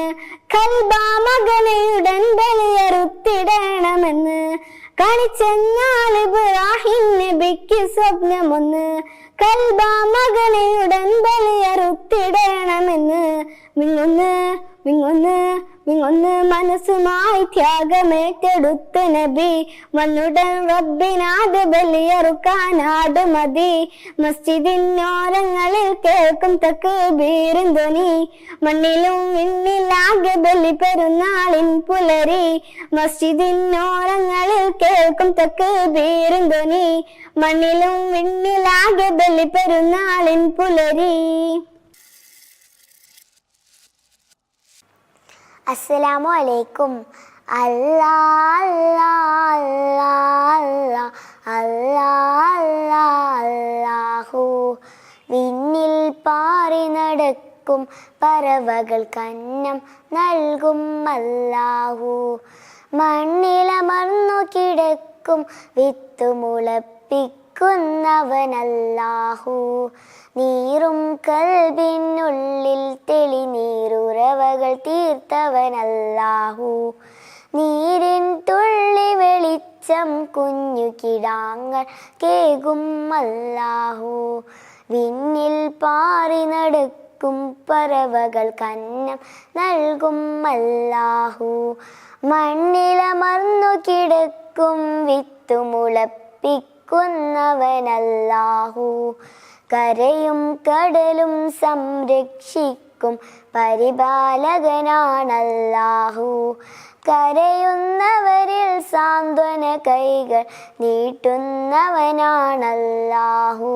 കൽബാ മകനയുടൻ ബലിയറുത്തിടണമെന്ന് കണിച്ചെന്നാൽ ഇബ്രാഹിം നബിക്ക് സ്വപ്നമൊന്ന് കൽബാ മകനയുടൻ ബലിയറുത്തിടണമെന്ന് വിങ്ങൊന്ന് വിങ്ങൊന്ന് വിങ്ങൊന്ന് മനസ്സുമായി ത്യാഗമേറ്റെടുത്ത നബി വന്നുടൻ റബ്ബിനാട് ബലിയറുക്കാനാട് മതി മസ്ജിദിനോരങ്ങളിൽ കേൾക്കും തക്ബീറിൻ ധ്വനി മണ്ണിലും വിണ്ണിലാകെ ബലി പെരുന്നാളിൻ പുലരി മസ്ജിദിനോരങ്ങളിൽ കേൾക്കും തക്ബീറിൻ ധ്വനി മണ്ണിലും വിണ്ണിലാകെ ബലി പെരുന്നാളിൻ പുലരി. അസ്സലാമു അലൈക്കും. അല്ലാ അല്ലാ അല്ലാ അല്ലാ അല്ലാ അല്ലാഹു വിണ്ണിൽ പാറി നടക്കും പറവകൾ കന്നം നൽകും അല്ലാഹു മണ്ണിലമർന്നു കിടക്കും വിത്തുമുളപ്പിക്കുന്നവനല്ലാഹു നീറും കൽബിനുള്ളിൽ തെളിനീരുറവകൾ തീർത്തവനല്ലാഹു നീരിൻ തുള്ളി വെളിച്ചം കുഞ്ഞു കിടാങ്ങൾ കേകും അല്ലാഹു വിണ്ണിൽ പാറി നടക്കും പറവകൾ കന്നം നൽകും അല്ലാഹു മണ്ണിലമർന്നു കിടക്കും വിത്തുമുളപ്പിക്കുന്നവനല്ലാഹു കരയും കടലും സംരക്ഷിക്കും പരിപാലകനാണല്ലാഹു കരയുന്നവരിൽ സാന്ത്വന കൈകൾ നീട്ടുന്നവനാണല്ലാഹു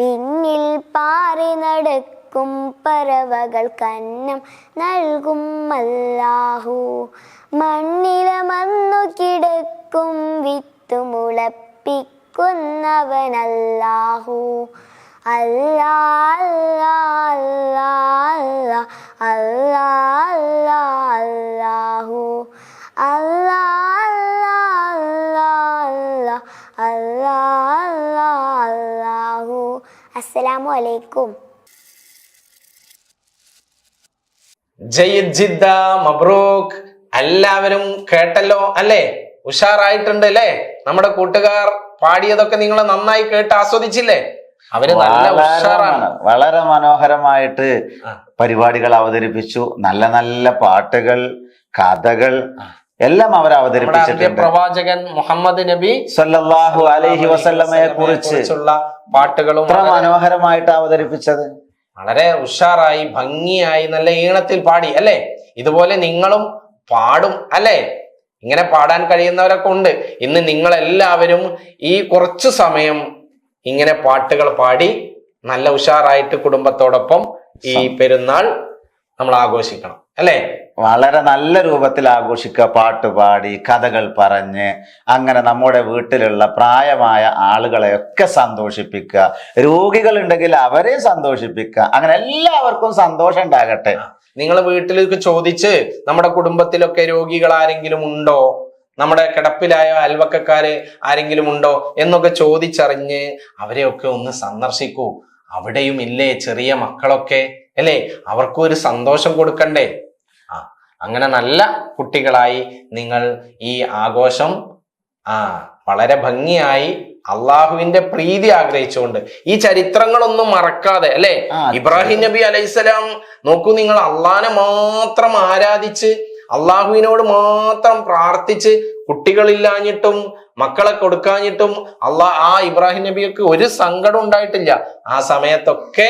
വിണ്ണിൽ പാറി നടക്കും പറവകൾ കന്നം നൽകും അല്ലാഹു മണ്ണിലമർന്നു കിടക്കും വിത്തുമുളപ്പിക്കുന്നവനല്ലാഹു അല്ലാ അല്ലാ അല്ലാ അല്ലാ അല്ലാ അല്ലാഹു അല്ലാ അല്ലാ അല്ലാ അല്ലാ അല്ലാ അല്ലാഹു. അസ്സലാമു അലൈക്കും. ജയ്യിദ് ജിദ്ദ, മബ്രൂക്ക്. എല്ലാവരും കേട്ടല്ലോ അല്ലേ? ഉഷാറായിട്ടുണ്ട് അല്ലേ? നമ്മുടെ കൂട്ടുകാർ പാടിയതൊക്കെ നിങ്ങൾ നന്നായി കേട്ട് ആസ്വദിച്ചില്ലേ? അവര് നല്ല ഉഷാറാണ്. വളരെ മനോഹരമായിട്ട് പരിപാടികൾ അവതരിപ്പിച്ചു. നല്ല നല്ല പാട്ടുകൾ, കഥകൾ എല്ലാം അവർ അവതരിപ്പിച്ചിട്ടുണ്ട്. പ്രവാചകൻ മുഹമ്മദ് നബി സല്ലല്ലാഹു അലൈഹി വസല്ലമയെ കുറിച്ചുള്ള പാട്ടുകളും എത്ര മനോഹരമായിട്ട് അവതരിപ്പിച്ചത്. വളരെ ഉഷാറായി, ഭംഗിയായി, നല്ല ഈണത്തിൽ പാടി അല്ലേ? ഇതുപോലെ നിങ്ങളും പാടും അല്ലേ? ഇങ്ങനെ പാടാൻ കഴിയുന്നവരൊക്കെ ഉണ്ട്. ഇന്ന് നിങ്ങളെല്ലാവരും ഈ കുറച്ചു സമയം ഇങ്ങനെ പാട്ടുകൾ പാടി നല്ല ഉഷാറായിട്ട് കുടുംബത്തോടൊപ്പം ഈ പെരുന്നാൾ നമ്മൾ ആഘോഷിക്കണം അല്ലേ? വളരെ നല്ല രൂപത്തിൽ ആഘോഷിക്കുക. പാട്ടുപാടി, കഥകൾ പറഞ്ഞ്, അങ്ങനെ നമ്മുടെ വീട്ടിലുള്ള പ്രായമായ ആളുകളെയൊക്കെ സന്തോഷിപ്പിക്കുക. രോഗികളുണ്ടെങ്കിൽ അവരെ സന്തോഷിപ്പിക്കുക. അങ്ങനെ എല്ലാവർക്കും സന്തോഷം ഉണ്ടാകട്ടെ. നിങ്ങൾ വീട്ടിലേക്ക് ചോദിച്ച് നമ്മുടെ കുടുംബത്തിലൊക്കെ രോഗികൾ ആരെങ്കിലും ഉണ്ടോ, നമ്മുടെ കിടപ്പിലായ അയൽവക്കക്കാര് ആരെങ്കിലും ഉണ്ടോ എന്നൊക്കെ ചോദിച്ചറിഞ്ഞ് അവരെയൊക്കെ ഒന്ന് സന്ദർശിക്കൂ. അവിടെയും ഇല്ലേ ചെറിയ മക്കളൊക്കെ അല്ലേ? അവർക്കും ഒരു സന്തോഷം കൊടുക്കണ്ടേ? അങ്ങനെ നല്ല കുട്ടികളായി നിങ്ങൾ ഈ ആഘോഷം വളരെ ഭംഗിയായി അള്ളാഹുവിന്റെ പ്രീതി ആഗ്രഹിച്ചുകൊണ്ട് ഈ ചരിത്രങ്ങളൊന്നും മറക്കാതെ അല്ലെ? ഇബ്രാഹിം നബി അലൈഹിസ്സലാം നോക്കൂ, നിങ്ങൾ അള്ളാഹിനെ മാത്രം ആരാധിച്ച് അള്ളാഹുവിനോട് മാത്രം പ്രാർത്ഥിച്ച് കുട്ടികളില്ലാഞ്ഞിട്ടും മക്കളെ കൊടുക്കാഞ്ഞിട്ടും ആ ഇബ്രാഹിം നബിക്ക് ഒരു സങ്കടം ഉണ്ടായിട്ടില്ല. ആ സമയത്തൊക്കെ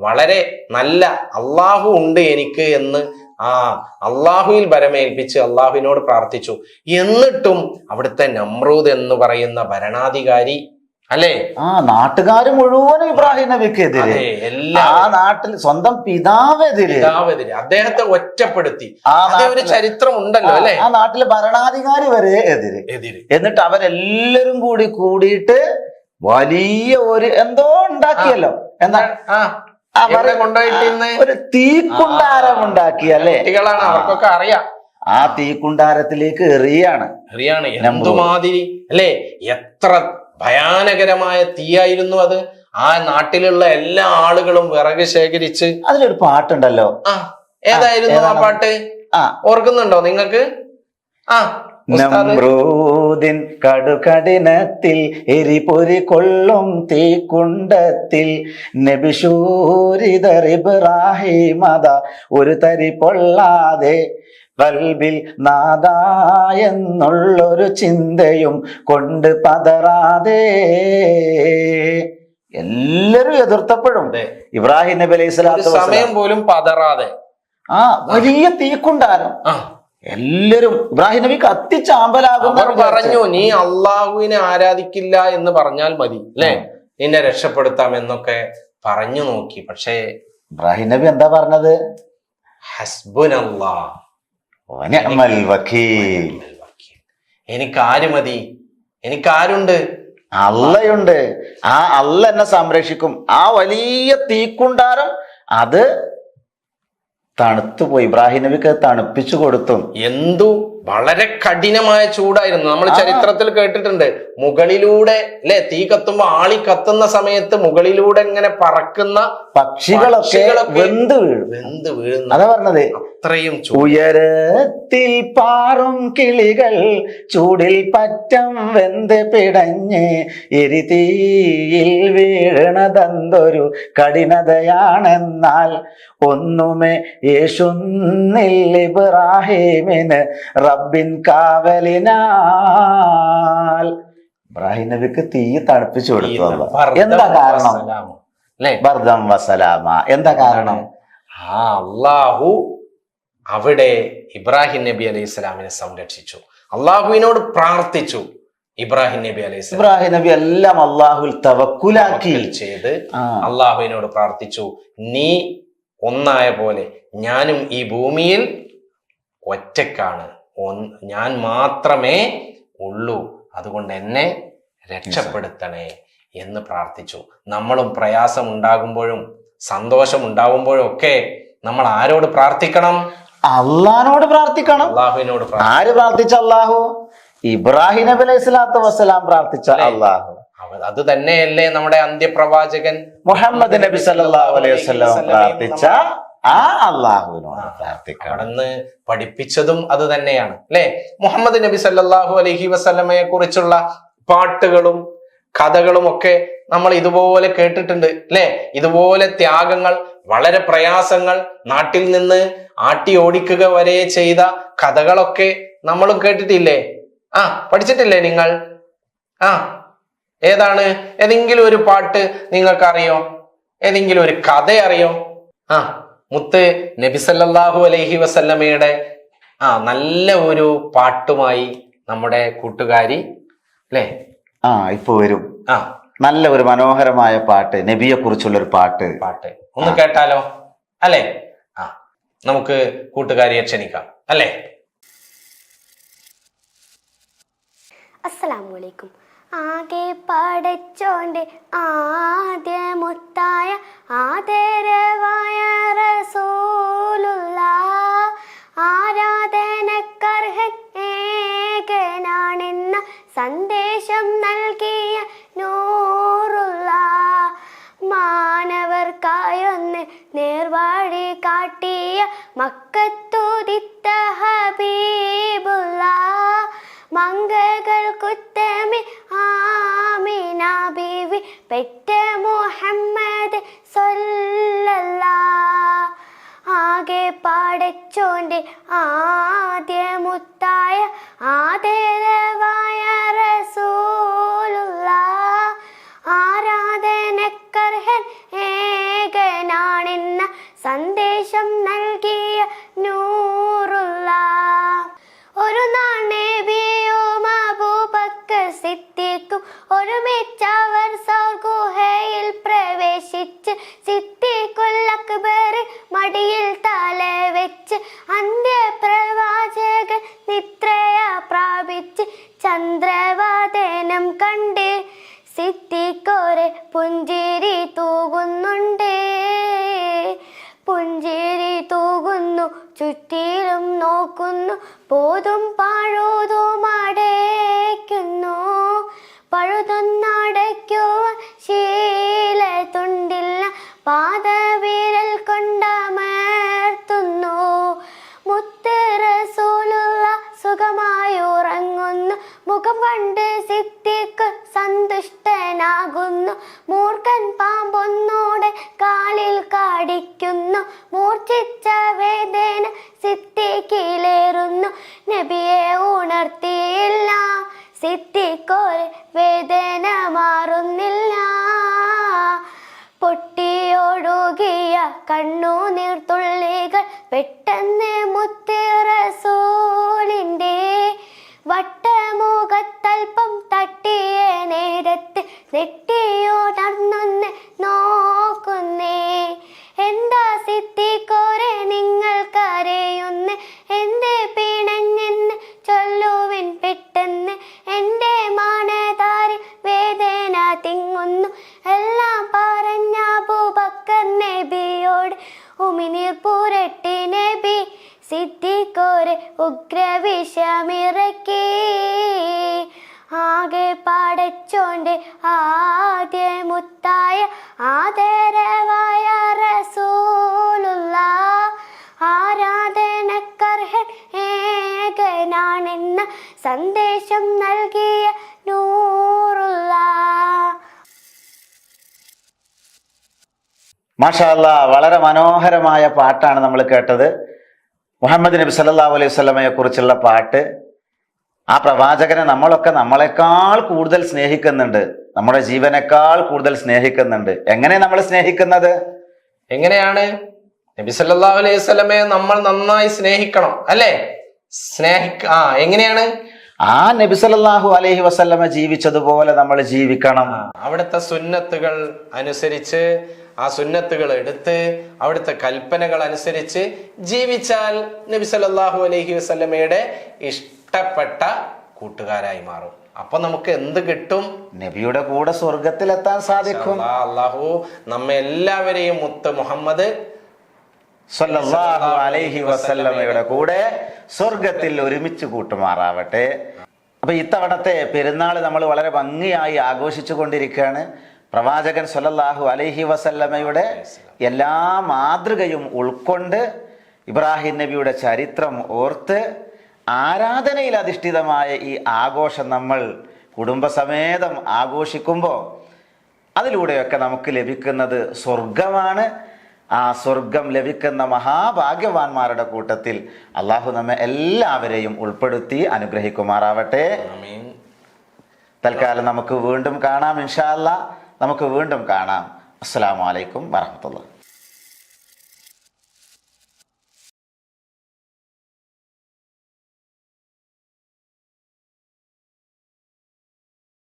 വളരെ നല്ല അള്ളാഹു ഉണ്ട് എനിക്ക് എന്ന് അള്ളാഹുവിൽ ഭരമേൽപ്പിച്ച് അള്ളാഹുവിനോട് പ്രാർത്ഥിച്ചു. എന്നിട്ടും അവിടുത്തെ നമ്രൂദ് എന്ന് പറയുന്ന ഭരണാധികാരി അല്ലേ? ആ നാട്ടുകാർ മുഴുവനും ഇബ്രാഹിം നബിക്കെതിരെ, അതെ, ആ എല്ലാവരും നാട്ടിൽ സ്വന്തം പിതാവെതിരെ, പിതാവെതിരെ അദ്ദേഹത്തെ ഒറ്റപ്പെടുത്തി. ആ അതേ ഒരു ചരിത്രം ഉണ്ടല്ലോ അല്ലെ? ആ നാട്ടിലെ ഭരണാധികാരി വരെ എതിരെ. എതിരെ. എന്നിട്ട് അവരെല്ലാരും കൂടിയിട്ട് വലിയ ഒരു എന്തോ ഉണ്ടാക്കിയല്ലോ. എന്താ കൊണ്ടുപോയിട്ട് ഒരു തീക്കുണ്ടാരം ഉണ്ടാക്കി അല്ലേ? കുട്ടികളാണ്, അവർക്കൊക്കെ അറിയാം. ആ തീക്കുണ്ടാരത്തിലേക്ക് എറിയാണ്. എന്തുമാതിരി അല്ലേ? എത്ര ഭയാനകരമായ തീയായിരുന്നു അത്. ആ നാട്ടിലുള്ള എല്ലാ ആളുകളും വിറക് ശേഖരിച്ച്. അതിലൊരു പാട്ടുണ്ടല്ലോ. ഏതായിരുന്നു ആ പാട്ട്? ഓർക്കുന്നുണ്ടോ നിങ്ങൾക്ക്? നമ്രൂദിൻ കടുകഠിനത്തിൽ എരിപൊരി കൊള്ളും തീക്കുണ്ടത്തിൽ നബിശൂരിതർ ഇബ്രാഹിമത ഒരു തരി പൊള്ളാതെ കൽബിൽ നാദാ എന്നുള്ളൊരു ചിന്തയും കൊണ്ട് പതറാതെ. എല്ലാരും എതിർത്തപ്പോഴും ഇബ്രാഹിം നബി അലൈഹി സ്വലാത്തു സമയം പോലും പതറാതെ ആ വലിയ തീക്കുണ്ടാരം എല്ലാരും ഇബ്രാഹിം നബി കത്തിച്ചാമ്പലാകുന്ന പറഞ്ഞു, നീ അള്ളാഹുവിനെ ആരാധിക്കില്ല എന്ന് പറഞ്ഞാൽ മതി അല്ലെ, നിന്നെ രക്ഷപ്പെടുത്താം എന്നൊക്കെ പറഞ്ഞു നോക്കി. പക്ഷേ ഇബ്രാഹിം നബി എന്താ പറഞ്ഞത്? ഹസ്ബുനല്ലാഹ് വനിഅമൽ വകീൽ. എനിക്കാര് മതി, എനിക്കാരുണ്ട്? അള്ളയുണ്ട്. ആ അള്ള എന്നെ സംരക്ഷിക്കും. ആ വലിയ തീക്കുണ്ടാരം അത് തണുത്തുപോയി. ഇബ്രാഹിം നബിക്ക് തണുപ്പിച്ചു കൊടുത്തു. എന്തു വളരെ കഠിനമായ ചൂടായിരുന്നു. നമ്മൾ ചരിത്രത്തിൽ കേട്ടിട്ടുണ്ട്, മുകളിലൂടെ അല്ലെ തീ കത്തുമ്പോ ആളി കത്തുന്ന സമയത്ത് മുകളിലൂടെ ഇങ്ങനെ പറക്കുന്ന പക്ഷികളൊക്കെ വെന്ത് വീഴുന്നു. അതാ പറഞ്ഞത്, അത്രയും ഉയരത്തിൽ പാറും കിളികൾ ചൂടിൽ പറ്റം വെന്ത് പിടഞ്ഞ് എരിതീയിൽ വീഴണതെന്തൊരു കഠിനതയാണെന്നാൽ ഒന്നുമേ യേശുന്നിൽ ഇബ്രാഹിമിന് റബ്ബിൻ കാവലിനാൽ. ഇബ്രാഹിം നബിക്ക് തീ തണുപ്പിച്ചു കൊടുത്തു. എന്താ കാരണം? ബർദം വസലാമ. എന്താ കാരണം? അള്ളാഹു അവിടെ ഇബ്രാഹിം നബി അലൈഹി സ്വലാമിനെ സംരക്ഷിച്ചു. അള്ളാഹുവിനോട് പ്രാർത്ഥിച്ചു. ഇബ്രാഹിം നബി അലൈഹി സ്വലാം ഇബ്രാഹിം നബി എല്ലാം അള്ളാഹുൽ തവക്കുലാക്കി ചെയ്ത് അള്ളാഹുവിനോട് പ്രാർത്ഥിച്ചു, നീ ഒന്നായ പോലെ ഞാനും ഈ ഭൂമിയിൽ ഒറ്റക്കാണ്, ഞാൻ മാത്രമേ ഉള്ളൂ, അതുകൊണ്ട് എന്നെ രക്ഷപ്പെടുത്തണേ എന്ന് പ്രാർത്ഥിച്ചു. നമ്മളും പ്രയാസം ഉണ്ടാകുമ്പോഴും സന്തോഷം ഉണ്ടാകുമ്പോഴും ഒക്കെ നമ്മൾ ആരോട് പ്രാർത്ഥിക്കണം? അള്ളാഹിനോട് പ്രാർത്ഥിക്കണം. അള്ളാഹുവിനോട്. ആര് പ്രാർത്ഥിച്ച അള്ളാഹു? ഇബ്രാഹിം നബി അലൈഹി സ്വലാത്തു വസ്സലാം പ്രാർത്ഥിച്ച അള്ളാഹു. അത് തന്നെയല്ലേ നമ്മുടെ അന്ത്യപ്രവാചകൻ മുഹമ്മദ് നബി സല്ലല്ലാഹു അലൈഹി വസല്ലം പ്രാർത്ഥിച്ച ആ അള്ളാഹുവിനോട് പ്രാർത്ഥിക്കണം. അവിടുന്ന് പഠിപ്പിച്ചതും അത് തന്നെയാണ് അല്ലെ? മുഹമ്മദ് നബി സല്ലല്ലാഹു അലൈഹി വസല്ലമയെ കുറിച്ചുള്ള പാട്ടുകളും കഥകളും ഒക്കെ നമ്മൾ ഇതുപോലെ കേട്ടിട്ടുണ്ട് അല്ലെ? ഇതുപോലെ ത്യാഗങ്ങൾ, വളരെ പ്രയാസങ്ങൾ, നാട്ടിൽ നിന്ന് ആട്ടി ഓടിക്കുക വരെ ചെയ്ത കഥകളൊക്കെ നമ്മളും കേട്ടിട്ടില്ലേ? പഠിച്ചിട്ടില്ലേ നിങ്ങൾ? ഏതാണ്? ഏതെങ്കിലും ഒരു പാട്ട് നിങ്ങൾക്കറിയോ? ഏതെങ്കിലും ഒരു കഥ അറിയോ? മുത്ത് നബി സല്ലല്ലാഹു അലൈഹി വസല്ലമയുടെ നല്ല ഒരു പാട്ടുമായി നമ്മുടെ കൂട്ടുകാരി അല്ലേ ഇപ്പൊ വരും. നല്ല ഒരു മനോഹരമായ പാട്ട്, നബിയെ കുറിച്ചുള്ള ഒരു പാട്ട് ഒന്ന് കേട്ടാലോ? അല്ലെ? നമുക്ക് കൂട്ടുകാരിയെ ക്ഷണിക്കാം അല്ലേ? അസ്സലാമലൈക്കും. ആകെ പടച്ചോന്റെ ആദ്യ മുത്തായ ആദരവായ റസൂലുള്ളാഹ്, ആരാധനക്കർഹൻ ഏകനാണെന്ന സന്ദേശം നൽകിയ നൂറുള്ളാഹ്, മാനവർക്കായൊന്ന് നേർവഴി കാട്ടിയ മക്കത്തുദിത്ത ഹബീബുള്ളാഹ്, മംഗകൾ കുത്തമി ആമിന ബീവി പെറ്റ മുഹമ്മദ് സ്വല്ലല്ലാഹ്, ആകെ പടച്ചോന്റെ ആദ്യ മുത്തായ ആദരവായ റസൂലുള്ളാഹ്, ആരാധനക്കർഹൻ ഏകനാണെന്ന സന്ദേശം നൽകിയ നൂറുള്ളാഹ്, ഒരു നാൾ നബിയും അബൂബക്കർ സിദ്ദീഖും ഒരുമിച്ചവർ ചുറ്റിലും നോക്കുന്നു, പോതും പഴുതും അടയ്ക്കുന്നു. പഴുതൊന്നടയ്ക്കുവാൻ ശീലത്തുണ്ടില്ല, പാദവിരൽ കൊണ്ടമർത്തുന്നു. മുത്ത് റസൂലുള്ള സുഖമായി ഉറങ്ങുന്നു, മുഖം കണ്ട് സിദ്ദീഖ് സന്തുഷ്ടനാകുന്നു. മൂർഖൻ പാമ്പൊന്നോടെ കാലിൽ കടിക്കുന്നു, മൂർച്ഛിച്ച വേദന സിദ്ദീഖിലേറുന്നു. നബിയെ ഉണർത്തിയില്ല, സിദ്ദീഖോരെ വേദന മാറുന്നില്ല. പൊട്ടിയൊഴുകിയ കണ്ണുനീർത്തുള്ളികൾ പെട്ടെന്ന് മുത്ത് റസൂലിന്റെ വട്ടമുഖത്തൽപ്പം തട്ടിയ നേരത്ത് നെട്ടിയോടർന്നൊന്ന് നോക്കുന്നേ. എന്താ സിദ്ദീഖോരെ നിങ്ങൾ കരയുന്ന്, എന്റെ പിണഞ്ഞെന്ന് ചൊല്ലുവിൻ പെട്ടെന്ന്. എന്റെ മാനതാരിൽ വേദന തിങ്ങുന്നു, എല്ലാം പറഞ്ഞ അബൂബക്കർ നബിയോട് ഉമിനീർ പുരട്ടി നബി. സിദ്ദീഖോരെ ഉഗ്രവിഷമിറക്കി, ആകെ പടച്ചോന്റെ ആദ്യ മുത്തായ ആദരവായ റസൂലുള്ള ആരാധനക്കർഹൻ ഏകനാണെന്ന സന്ദേശം നൽകിയ നൂറുള്ള. മാഷാ അല്ലാ, വളരെ മനോഹരമായ പാട്ടാണ് നമ്മൾ കേട്ടത്. മുഹമ്മദ് നബി സല്ലല്ലാഹു അലൈഹി വസല്ലമയെ കുറിച്ചുള്ള പാട്ട്. ആ പ്രവാചകനെ നമ്മളൊക്കെ നമ്മളെക്കാൾ കൂടുതൽ സ്നേഹിക്കുന്നുണ്ട്, നമ്മുടെ ജീവനേക്കാൾ കൂടുതൽ സ്നേഹിക്കുന്നുണ്ട്. എങ്ങനെ നമ്മൾ സ്നേഹിക്കുന്നത്? എങ്ങനെയാണ്? നബി സല്ലല്ലാഹു അലൈഹി വസല്ലമയെ നമ്മൾ നന്നായി സ്നേഹിക്കണം, അല്ലേ? എങ്ങനെയാണ്? ആ നബി സല്ലല്ലാഹു അലൈഹി വസല്ലമ ജീവിച്ചതുപോലെ നമ്മൾ ജീവിക്കണം. അവിടുത്തെ സുന്നത്തുകൾ അനുസരിച്ച്, ആ സുന്നത്തുകൾ എടുത്ത് അവിടുത്തെ കൽപ്പനകൾ അനുസരിച്ച് ജീവിച്ചാൽ നബി സല്ലല്ലാഹു അലൈഹി വസല്ലമയുടെ ഇഷ്ടപ്പെട്ട കൂട്ടുകാരായി മാറും. അപ്പൊ നമുക്ക് എന്ത് കിട്ടും? നബിയുടെ കൂടെ സ്വർഗത്തിലെത്താൻ സാധിക്കും. അല്ലാഹു നമ്മെ എല്ലാവരെയും മുത്ത് മുഹമ്മദ് സല്ലല്ലാഹു അലൈഹി വസല്ലമയുടെ കൂടെ സ്വർഗത്തിൽ ഒരുമിച്ച് കൂട്ടുമാറാവട്ടെ. അപ്പൊ ഇത്തവണത്തെ പെരുന്നാൾ നമ്മൾ വളരെ ഭംഗിയായി ആഘോഷിച്ചു കൊണ്ടിരിക്കുകയാണ്. പ്രവാചകൻ സല്ലല്ലാഹു അലൈഹി വസല്ലമയുടെ എല്ലാ മാതൃകയും ഉൾക്കൊണ്ട് ഇബ്രാഹിം നബിയുടെ ചരിത്രം ഓർത്ത് ആരാധനയിൽ അധിഷ്ഠിതമായ ഈ ആഘോഷം നമ്മൾ കുടുംബസമേതം ആഘോഷിക്കുമ്പോൾ അതിലൂടെയൊക്കെ നമുക്ക് ലഭിക്കുന്നത് സ്വർഗമാണ്. ആ സ്വർഗം ലഭിക്കുന്ന മഹാഭാഗ്യവാന്മാരുടെ കൂട്ടത്തിൽ അള്ളാഹു നമ്മെ എല്ലാവരെയും ഉൾപ്പെടുത്തി അനുഗ്രഹിക്കുമാറാവട്ടെ. തൽക്കാലം നമുക്ക് വീണ്ടും കാണാം ഇൻഷാ അല്ലാഹ്. നമുക്ക് വീണ്ടും കാണാം. അസ്സലാമു അലൈക്കും വറഹ്മത്തുള്ളാഹി.